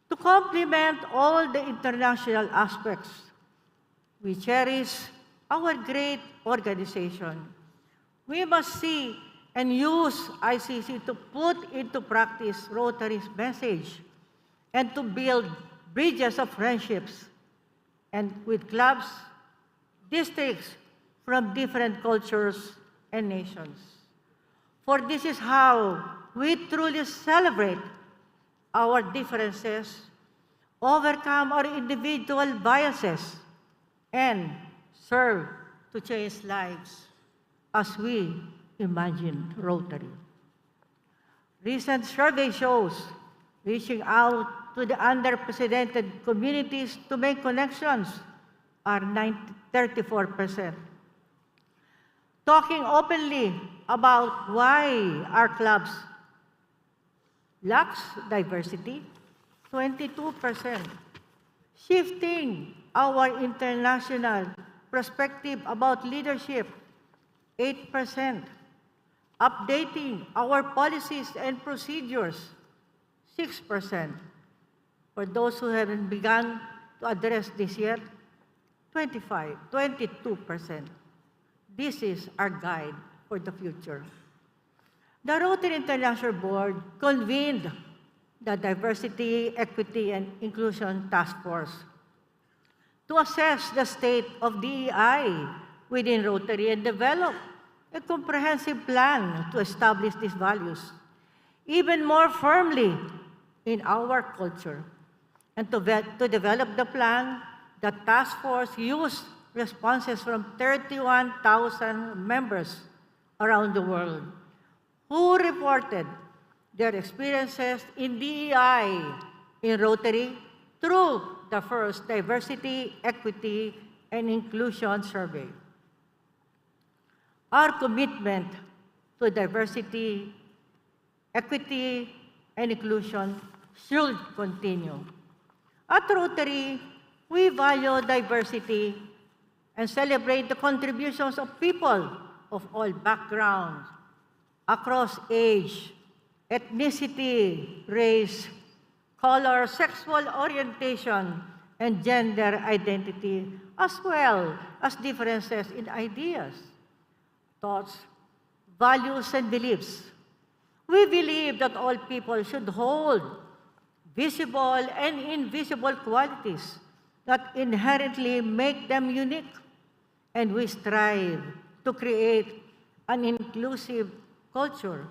To complement all the international aspects, we cherish our great organization. We must see and use ICC to put into practice Rotary's message and to build bridges of friendships and with clubs, districts from different cultures and nations. For this is how we truly celebrate our differences, overcome our individual biases, and serve to change lives as we imagine Rotary. Recent survey shows reaching out to the underrepresented communities to make connections are 34%. Talking openly about why our clubs lacks diversity, 22%. Shifting our international perspective about leadership, 8%. Updating our policies and procedures, 6%. For those who haven't begun to address this yet, 22%. This is our guide for the future. The Rotary International Board convened the Diversity, Equity, and Inclusion Task Force to assess the state of DEI within Rotary and develop a comprehensive plan to establish these values even more firmly in our culture. And to develop the plan, the task force used responses from 31,000 members around the world who reported their experiences in DEI in Rotary through the first Diversity, Equity, and Inclusion Survey. Our commitment to diversity, equity, and inclusion should continue. At Rotary, we value diversity and celebrate the contributions of people of all backgrounds, across age, ethnicity, race, color, sexual orientation, and gender identity, as well as differences in ideas, thoughts, values, and beliefs. We believe that all people should hold visible and invisible qualities that inherently make them unique, and we strive to create an inclusive culture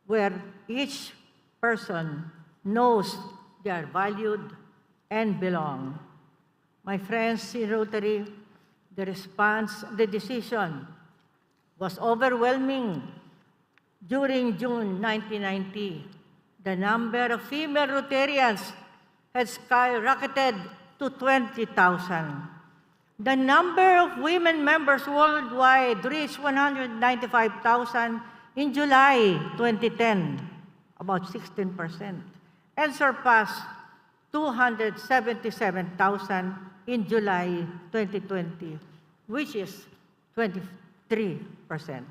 where each person knows they are valued and belong. My friends in Rotary, the response, the decision was overwhelming. During June 1990, the number of female Rotarians had skyrocketed to 20,000. The number of women members worldwide reached 195,000 in July 2010, about 16%, and surpassed 277,000 in July 2020, which is 23%.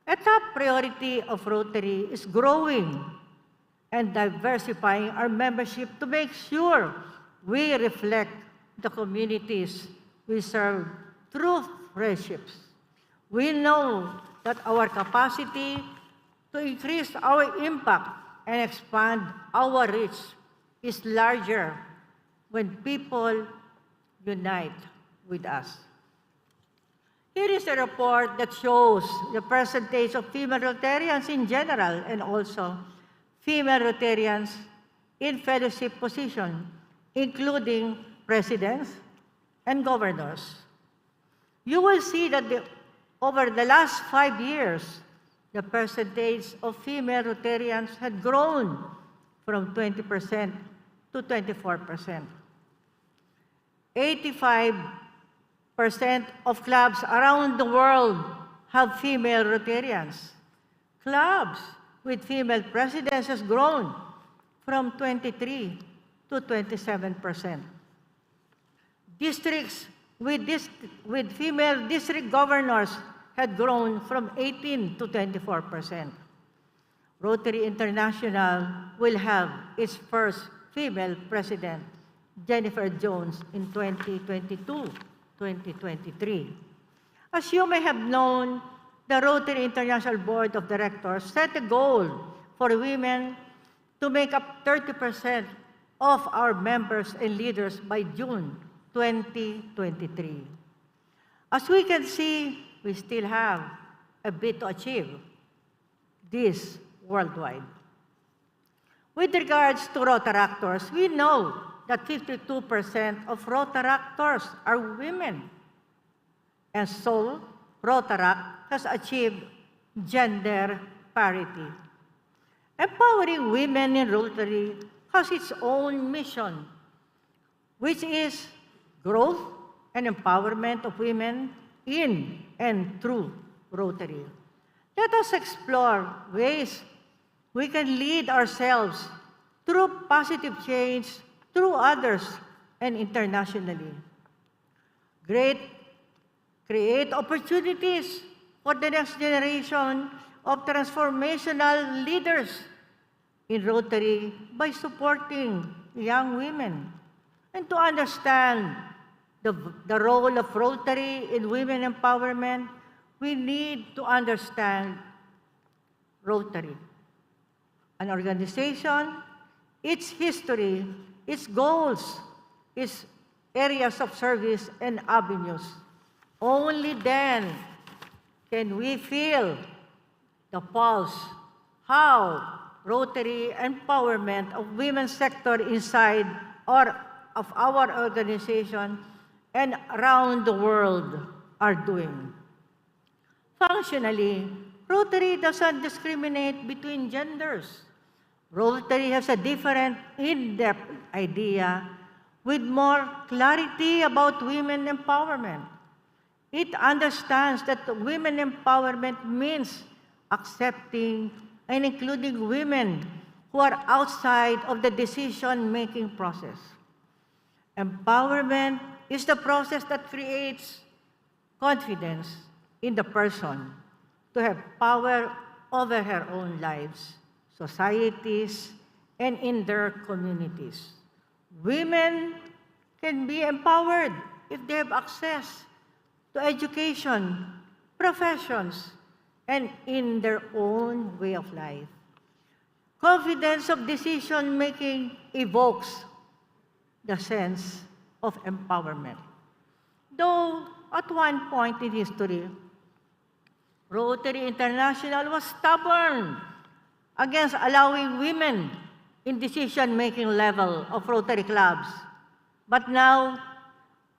A top priority of Rotary is growing and diversifying our membership to make sure we reflect the communities we serve through friendships. We know that our capacity to increase our impact and expand our reach is larger when people unite with us. Here is a report that shows the percentage of female Rotarians in general and also female Rotarians in fellowship position, including presidents and governors. You will see that over the last 5 years, the percentage of female Rotarians had grown from 20% to 24%. 85% of clubs around the world have female Rotarians. Clubs with female presidents has grown from 23 to 27%. Districts with female district governors had grown from 18 to 24%. Rotary International will have its first female president, Jennifer Jones, in 2022-2023. As you may have known, the Rotary International Board of Directors set a goal for women to make up 30% of our members and leaders by June 2023. As we can see, we still have a bit to achieve this worldwide. With regards to Rotaractors, we know that 52% of Rotaractors are women. and so ROTARAC has achieved gender parity. Empowering women in Rotary has its own mission, which is growth and empowerment of women in and through Rotary. Let us explore ways we can lead ourselves through positive change through others and internationally. Create opportunities for the next generation of transformational leaders in Rotary by supporting young women. And to understand the role of Rotary in women empowerment, we need to understand Rotary, an organization, its history, its goals, its areas of service and avenues. Only then can we feel the pulse, how Rotary empowerment of women's sector inside or of our organization and around the world are doing. Functionally, Rotary doesn't discriminate between genders. Rotary has a different, in-depth idea with more clarity about women empowerment. It understands that women empowerment means accepting and including women who are outside of the decision-making process. Empowerment is the process that creates confidence in the person to have power over her own lives, societies, and in their communities. Women can be empowered if they have access to education, professions, and in their own way of life. Confidence of decision-making evokes the sense of empowerment. Though at one point in history, Rotary International was stubborn against allowing women in decision-making level of Rotary clubs. But now,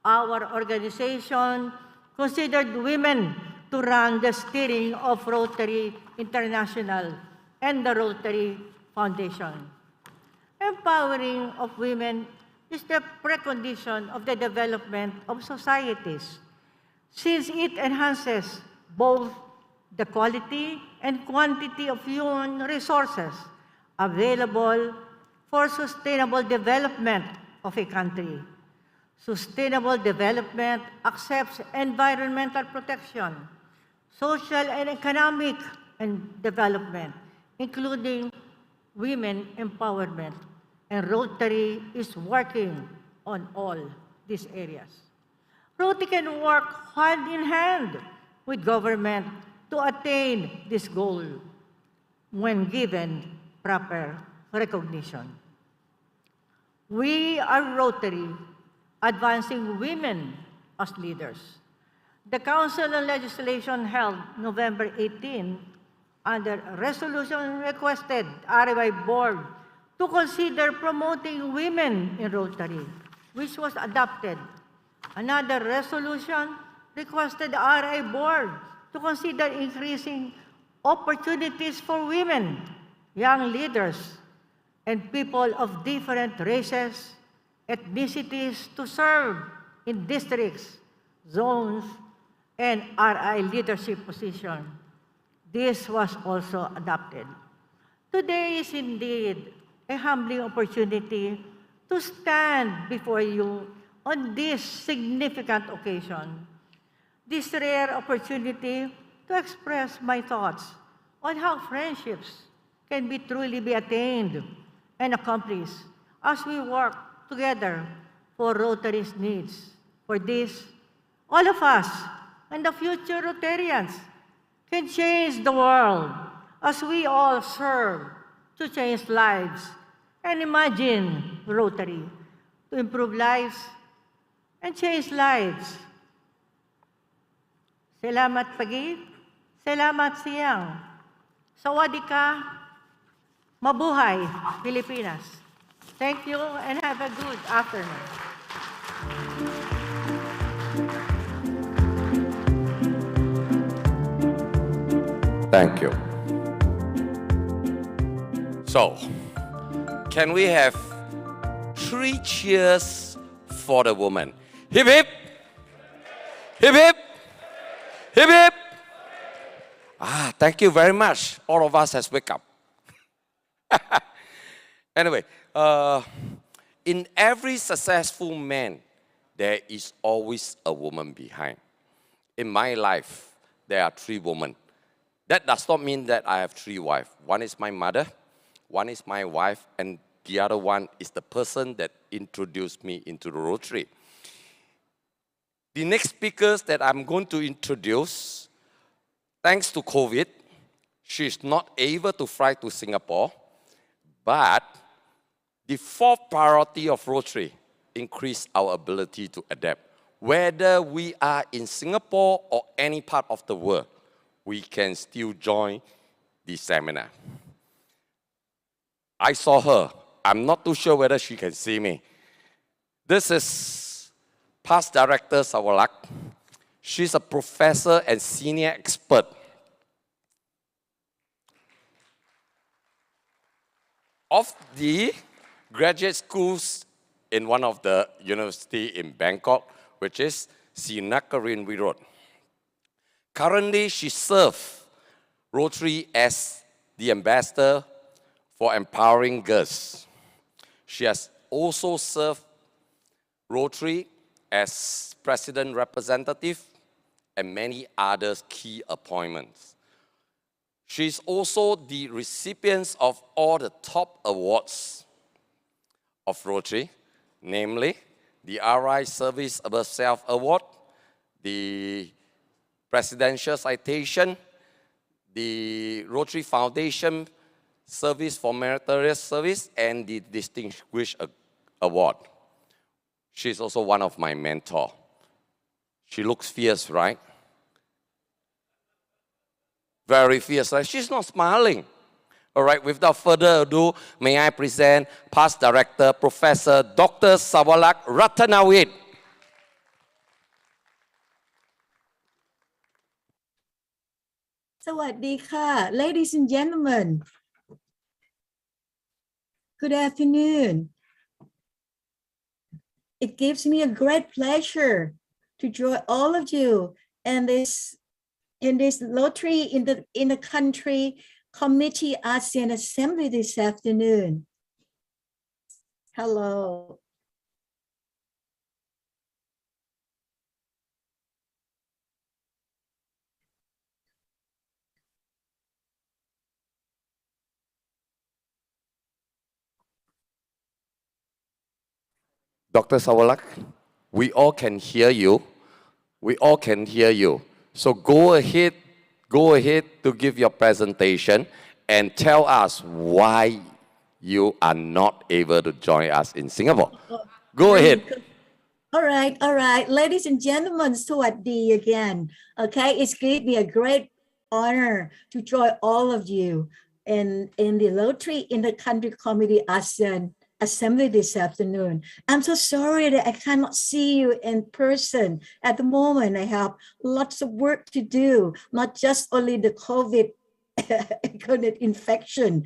our organization considered women to run the steering of Rotary International and the Rotary Foundation. Empowering of women is the precondition of the development of societies, since it enhances both the quality and quantity of human resources available for sustainable development of a country. Sustainable development accepts environmental protection, social and economic development, including women empowerment, and Rotary is working on all these areas. Rotary can work hand in hand with government to attain this goal when given proper recognition. We are Rotary, advancing women as leaders. The Council on Legislation held November 18 under a resolution requested ROI Board to consider promoting women in Rotary, which was adopted. Another resolution requested the RI Board to consider increasing opportunities for women, young leaders, and people of different races, ethnicities to serve in districts, zones, and RI leadership position. This was also adopted. Today is indeed a humbling opportunity to stand before you on this significant occasion. This rare opportunity to express my thoughts on how friendships can truly be attained and accomplished as we work together for Rotary's needs. For this, all of us and the future Rotarians can change the world as we all serve to change lives and imagine Rotary to improve lives and change lives. Salamat pagi, salamat siyang. Sawadika, mabuhay, Pilipinas. Thank you and have a good afternoon. Thank you. So, can we have 3 cheers for the woman? Hip hip! Hip hip! Hip hip! Thank you very much. All of us has wake up. Anyway, in every successful man, there is always a woman behind. In my life, there are 3 women. That does not mean that I have 3 wives. One is my mother, one is my wife, and the other one is the person that introduced me into the Rotary. The next speakers that I'm going to introduce, thanks to COVID, she's not able to fly to Singapore, but the 4th priority of Rotary, increase our ability to adapt. Whether we are in Singapore or any part of the world, we can still join the seminar. I saw her. I'm not too sure whether she can see me. This is past director SAOWALAK. She's a professor and senior expert of the graduate schools in one of the university in Bangkok, which is Sinakarin Wirot. Currently, she serves Rotary as the ambassador for empowering girls. She has also served Rotary as president representative and many other key appointments. She's also the recipient of all the top awards of Rotary, namely the RI Service Above Self Award, the Presidential Citation, the Rotary Foundation Service for Meritorious Service, and the Distinguished Award. She's also one of my mentors. She looks fierce, right? Very fierce, right? She's not smiling. All right, without further ado, may I present past director, Professor Dr. SAOWALAK RATTANAVICH. Sawadee-ka, ladies and gentlemen. Good afternoon. It gives me a great pleasure to join all of you in this Rotary in the country Committee ASEAN Assembly this afternoon. Hello. Dr. SAOWALAK, we all can hear you. We all can hear you. So go ahead to give your presentation and tell us why you are not able to join us in Singapore. Go ahead. All right. Ladies and gentlemen, sawadee again. Okay, it's given me a great honor to join all of you in the Rotary in the country Committee ASEAN Assembly this afternoon. I'm so sorry that I cannot see you in person. At the moment, I have lots of work to do, not just only the COVID infection,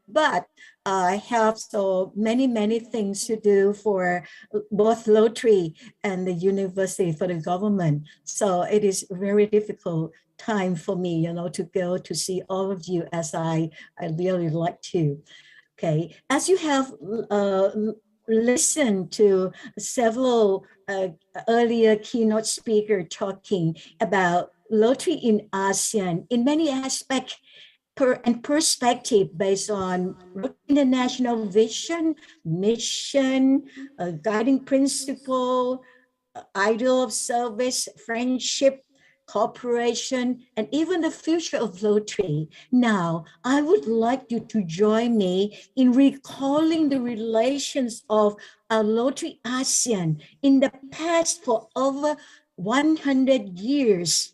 but I have so many things to do for both Rotary and the university, for the government. So it is a very difficult time for me, to go to see all of you as I really like to. Okay, as you have listened to several earlier keynote speakers talking about Rotary in ASEAN in many aspects and perspective based on international vision, mission, guiding principle, ideal of service, friendship, cooperation, and even the future of Rotary. Now, I would like you to join me in recalling the relations of our Rotary ASEAN in the past for over 100 years.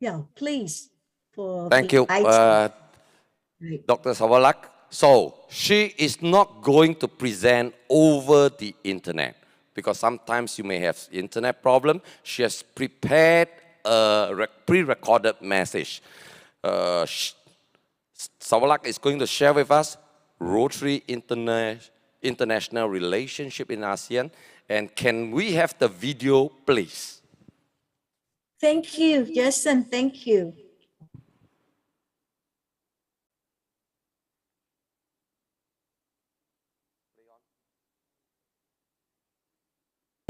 Yeah, please. Thank you, Dr. SAOWALAK. So, she is not going to present over the internet, because sometimes you may have internet problem. She has prepared a pre-recorded message. SAOWALAK is going to share with us Rotary International Relationship in ASEAN. And can we have the video, please? Thank you, Jason. Thank you.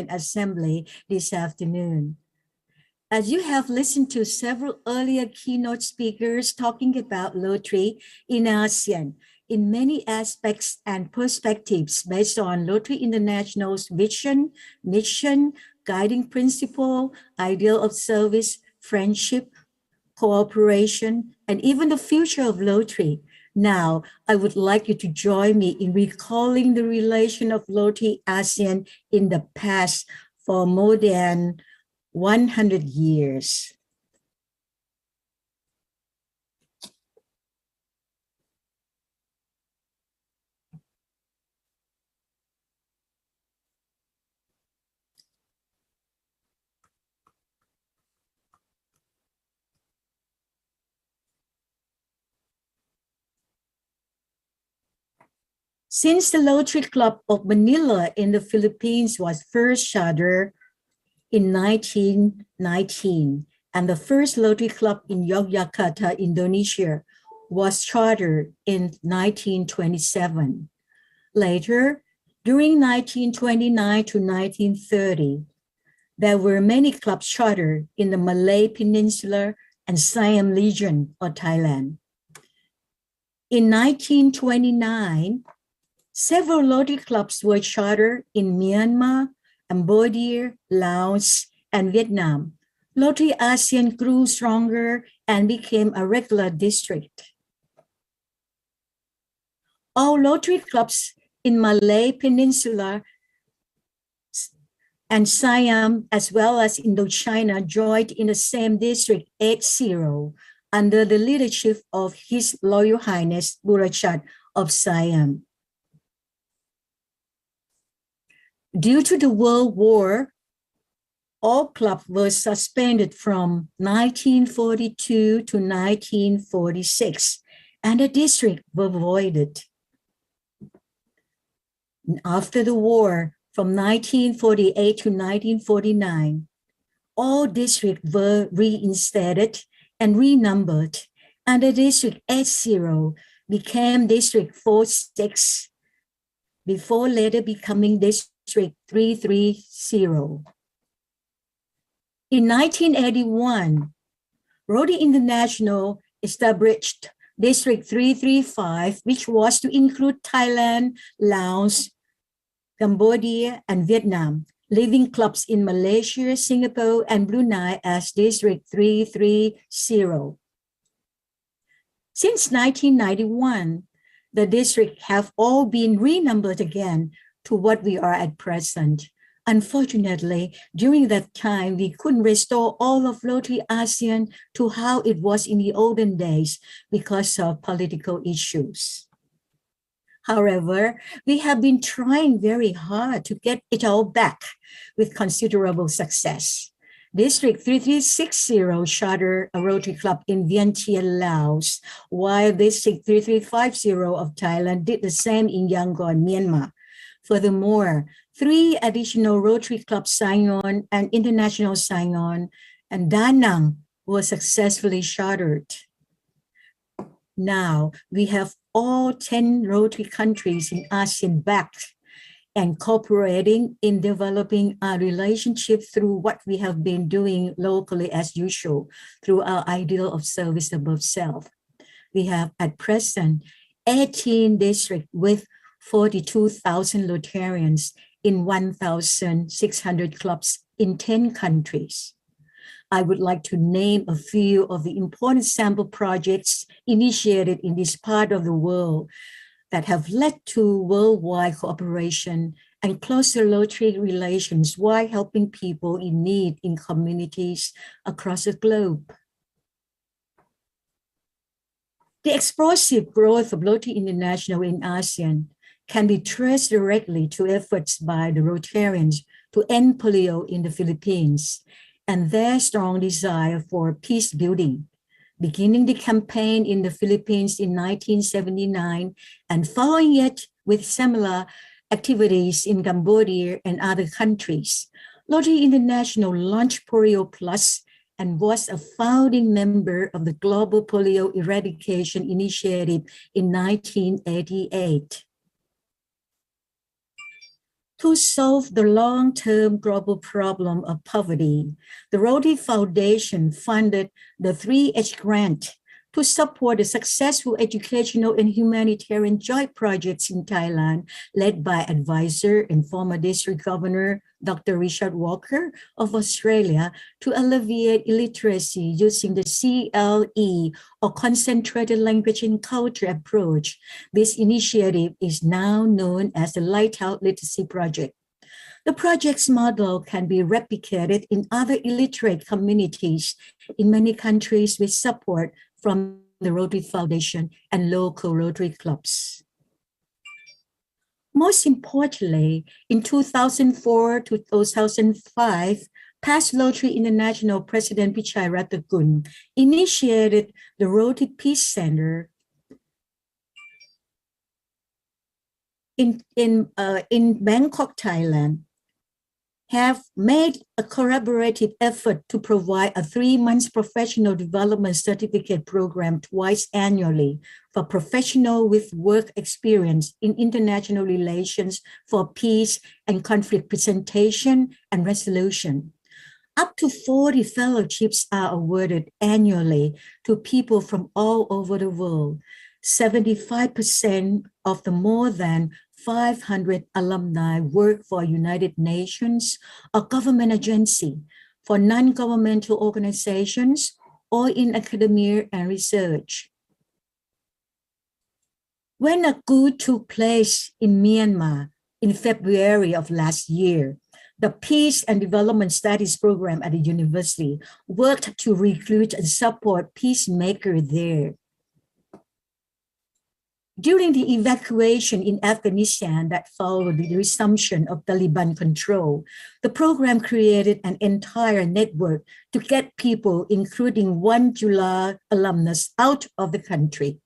Assembly this afternoon. As you have listened to several earlier keynote speakers talking about Rotary in ASEAN in many aspects and perspectives based on Rotary International's vision, mission, guiding principle, ideal of service, friendship, cooperation, and even the future of Rotary. Now, I would like you to join me in recalling the relation of Rotary-ASEAN in the past for more than 100 years. Since the Rotary Club of Manila in the Philippines was first chartered in 1919, and the first Rotary Club in Yogyakarta, Indonesia, was chartered in 1927. Later, during 1929 to 1930, there were many clubs chartered in the Malay Peninsula and Siam region of Thailand. In 1929, several Rotary clubs were chartered in Myanmar, Cambodia, Laos, and Vietnam. Rotary-ASEAN grew stronger and became a regular district. All Rotary clubs in Malay Peninsula and Siam, as well as Indochina, joined in the same district 80 under the leadership of His Royal Highness Burachat of Siam. Due to the World War, all clubs were suspended from 1942 to 1946, and the district were voided. After the war, from 1948 to 1949, all districts were reinstated and renumbered, and the district 80 became district 46, before later becoming district 330. In 1981, Rotary International established District 335, which was to include Thailand, Laos, Cambodia, and Vietnam, leaving clubs in Malaysia, Singapore, and Brunei as District 330. Since 1991, the districts have all been renumbered again to what we are at present. Unfortunately, during that time, we couldn't restore all of Rotary-ASEAN to how it was in the olden days because of political issues. However, we have been trying very hard to get it all back with considerable success. District 3360 chartered a Rotary Club in Vientiane, Laos, while District 3350 of Thailand did the same in Yangon, Myanmar. Furthermore, 3 additional Rotary Clubs, Saigon and International Saigon and Da Nang, were successfully chartered. Now, we have all 10 Rotary countries in ASEAN back and cooperating in developing our relationship through what we have been doing locally as usual, through our ideal of service above self. We have at present 18 districts with 42,000 Rotarians in 1,600 clubs in 10 countries. I would like to name a few of the important sample projects initiated in this part of the world that have led to worldwide cooperation and closer Rotary relations while helping people in need in communities across the globe. The explosive growth of Rotary International in ASEAN can be traced directly to efforts by the Rotarians to end polio in the Philippines and their strong desire for peace building, beginning the campaign in the Philippines in 1979 and following it with similar activities in Cambodia and other countries. Rotary International launched Polio Plus and was a founding member of the Global Polio Eradication Initiative in 1988. To solve the long-term global problem of poverty, the Rotary Foundation funded the 3H grant to support the successful educational and humanitarian joint projects in Thailand, led by advisor and former district governor, Dr. Richard Walker of Australia, to alleviate illiteracy using the CLE, or Concentrated Language and Culture approach. This initiative is now known as the Lighthouse Literacy Project. The project's model can be replicated in other illiterate communities in many countries with support from the Rotary Foundation and local Rotary clubs. Most importantly, in 2004 to 2005, past Rotary International President Pichai Rattakul initiated the Rotary Peace Center in Bangkok, Thailand, have made a collaborative effort to provide a 3-month professional development certificate program twice annually for professionals with work experience in international relations for peace and conflict presentation and resolution. Up to 40 fellowships are awarded annually to people from all over the world. 75% of the more than 500 alumni work for United Nations, a government agency, for non-governmental organizations, or in academia and research. When a coup took place in Myanmar in February of last year, the Peace and Development Studies program at the university worked to recruit and support peacemakers there. During the evacuation in Afghanistan that followed the resumption of Taliban control, the program created an entire network to get people, including one July alumnus, out of the country.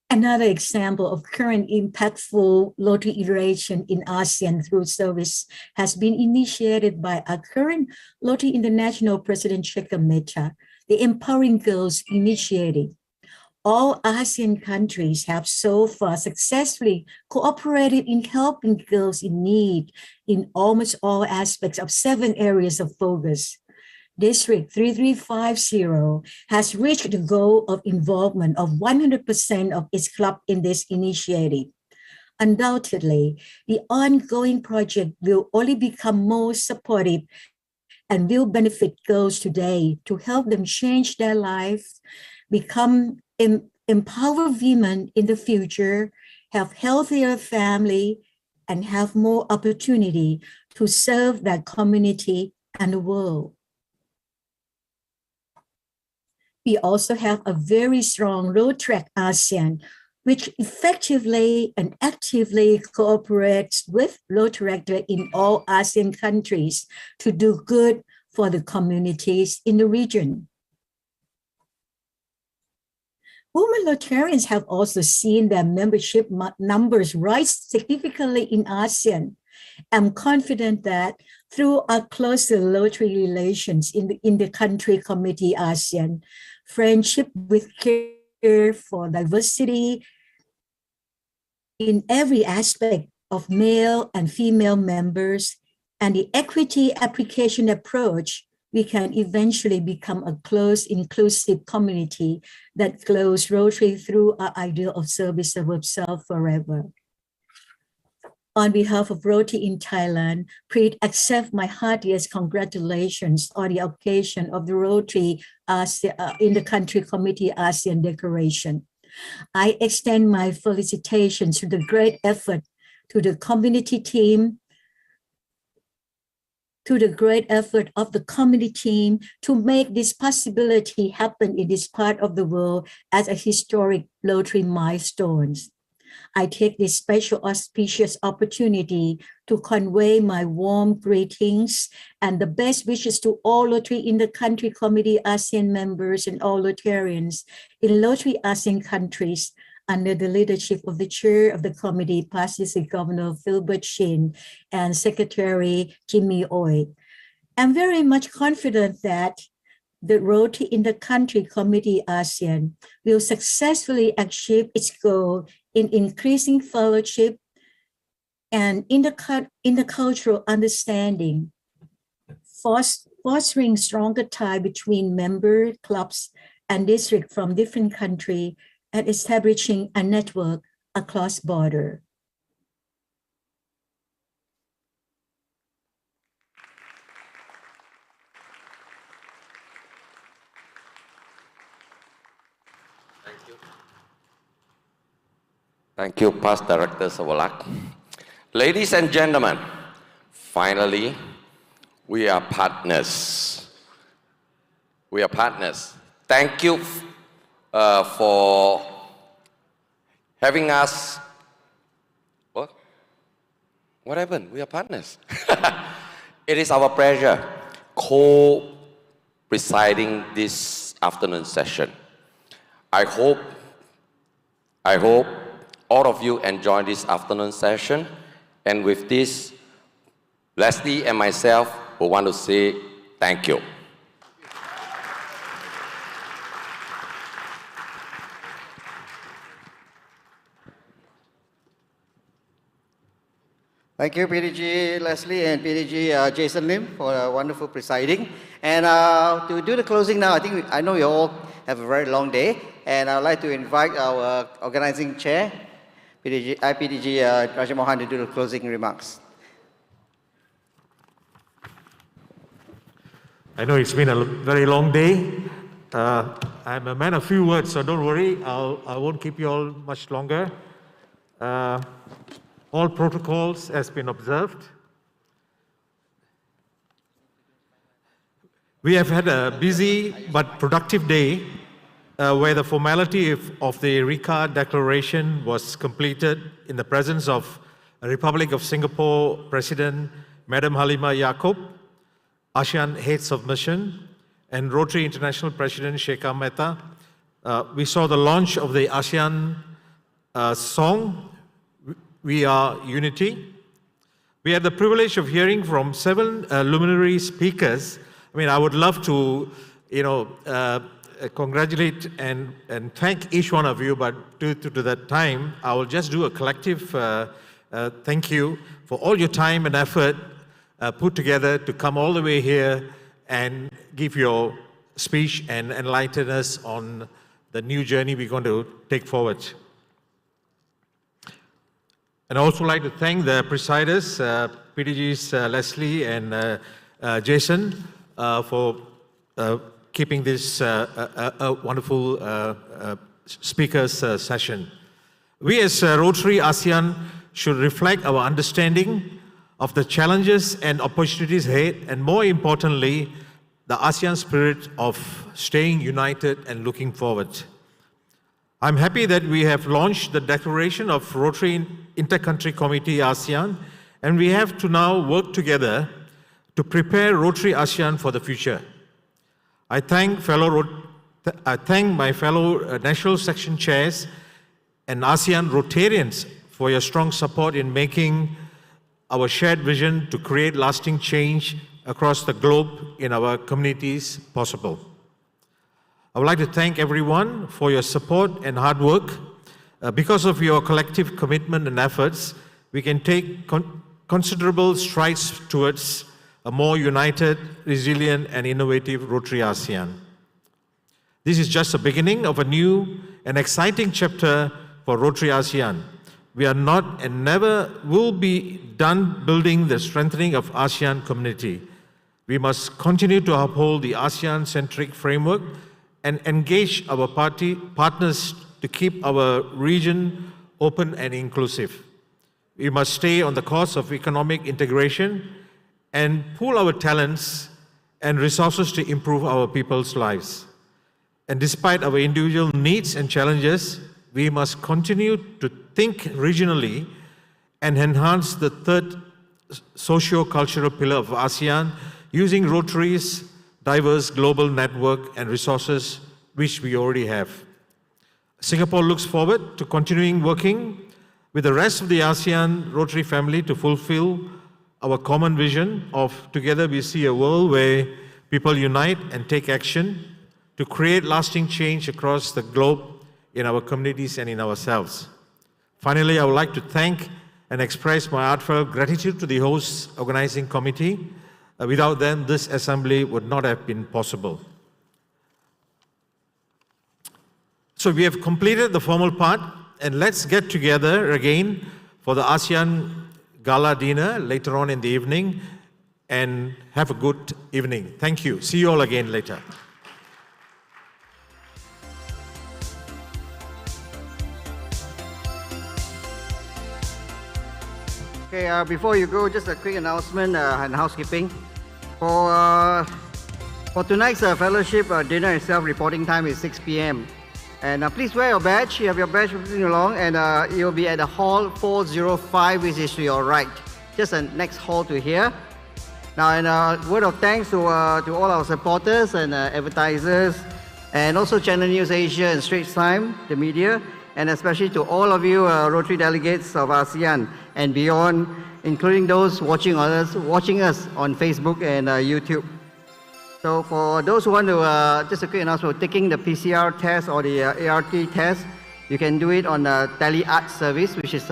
Another example of current impactful Rotary iteration in ASEAN through service has been initiated by our current Rotary International President SHEKHAR MEHTA, the Empowering Girls Initiative. All ASEAN countries have so far successfully cooperated in helping girls in need in almost all aspects of 7 areas of focus. District 3350 has reached the goal of involvement of 100% of its club in this initiative. Undoubtedly, the ongoing project will only become more supportive and will benefit girls today to help them change their lives, become empower women in the future, have healthier family, and have more opportunity to serve their community and the world. We also have a very strong ROTARY-ASEAN, which effectively and actively cooperates with Rotary in all ASEAN countries to do good for the communities in the region. Women Rotarians have also seen their membership numbers rise significantly in ASEAN. I'm confident that through our closer Rotary relations in the country committee ASEAN, friendship with care for diversity in every aspect of male and female members, and the equity application approach, we can eventually become a close, inclusive community that grows Rotary through our ideal of service above self forever. On behalf of Rotary in Thailand, please accept my heartiest congratulations on the occasion of the Rotary in the country committee ASEAN Declaration. I extend my felicitations to the great effort to the community team, to the great effort of the community team to make this possibility happen in this part of the world as a historic Rotary milestone. I take this special auspicious opportunity to convey my warm greetings and the best wishes to all Rotary Intercountry Committee ASEAN members and all Rotarians in Rotary-ASEAN countries under the leadership of the chair of the committee, past district governor PHILBERT and Secretary Jimmy Oi. I'm very much confident that the Rotary Intercountry Committee ASEAN will successfully achieve its goal in increasing fellowship and intercultural understanding, fostering stronger tie between member clubs and districts from different countries, and establishing a network across border. Thank you, Past Director SAOWALAK. Ladies and gentlemen, finally, we are partners. We are partners. Thank you for having us. What happened? We are partners. It is our pleasure co-presiding this afternoon session. I hope all of you enjoy this afternoon session. And with this, Leslie and myself will want to say thank you. Thank you, PDG Leslie and PDG Jason Lim, for a wonderful presiding. And to do the closing now, I know you all have a very long day, and I'd like to invite our organizing chair, PDG Rajamohan, to do the closing remarks. I know it's been a very long day. I'm a man of few words, so don't worry. I won't keep you all much longer. All protocols has been observed. We have had a busy but productive day where the formality of the RICCA declaration was completed in the presence of Republic of Singapore President Madam Halimah Yacob, ASEAN Heads of Mission, and Rotary International President SHEKHAR MEHTA. We saw the launch of the ASEAN song, We Are Unity. We had the privilege of hearing from 7 luminary speakers. I mean, I would love to, congratulate and thank each one of you, but due to that time, I will just do a collective thank you for all your time and effort put together to come all the way here and give your speech and enlighten us on the new journey we're going to take forward. And I also like to thank the presiders, PDGs Leslie and Jason, for keeping this a wonderful speakers session. We as Rotary-ASEAN should reflect our understanding of the challenges and opportunities ahead, and more importantly, the ASEAN spirit of staying united and looking forward. I'm happy that we have launched the declaration of Rotary Intercountry Committee ASEAN, and we have to now work together to prepare Rotary-ASEAN for the future. I thank my fellow national section chairs and ASEAN Rotarians for your strong support in making our shared vision to create lasting change across the globe in our communities possible. I would like to thank everyone for your support and hard work. Because of your collective commitment and efforts, we can take considerable strides towards a more united, resilient, and innovative Rotary-ASEAN. This is just the beginning of a new and exciting chapter for Rotary-ASEAN. We are not and never will be done building the strengthening of ASEAN community. We must continue to uphold the ASEAN-centric framework and engage our partners to keep our region open and inclusive. We must stay on the course of economic integration and pool our talents and resources to improve our people's lives. And despite our individual needs and challenges, we must continue to think regionally and enhance the third socio-cultural pillar of ASEAN using Rotary's diverse global network and resources which we already have. Singapore looks forward to continuing working with the rest of the ASEAN Rotary family to fulfill our common vision of together we see a world where people unite and take action to create lasting change across the globe in our communities and in ourselves. Finally, I would like to thank and express my heartfelt gratitude to the host organizing committee. Without them, this assembly would not have been possible. So we have completed the formal part, and let's get together again for the ASEAN Gala dinner later on in the evening, and have a good evening. Thank you. See you all again later. Okay, before you go, just a quick announcement and housekeeping. For tonight's fellowship dinner itself, reporting time is 6 p.m. And please wear your badge. You have your badge moving along, and you'll be at the hall 405, which is to your right. Just the next hall to here. Now, and a word of thanks to all our supporters and advertisers, and also Channel News Asia and Straits Time, the media, and especially to all of you Rotary delegates of ASEAN and beyond, including those watching us on Facebook and YouTube. So for those who want to, just a quick announcement, taking the PCR test or the ART test, you can do it on the Tele-Art service, which is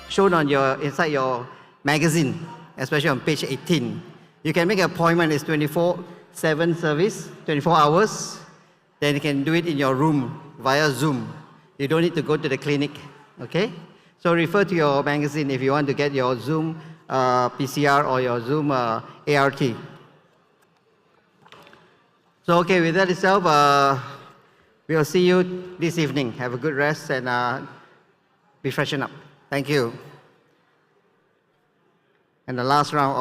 shown on inside your magazine, especially on page 18. You can make an appointment, it's 24/7 service, 24 hours. Then you can do it in your room via Zoom. You don't need to go to the clinic, okay? So refer to your magazine if you want to get your Zoom PCR or your Zoom ART. So okay, with that itself, we'll see you this evening. Have a good rest and be freshened up. Thank you. And the last round of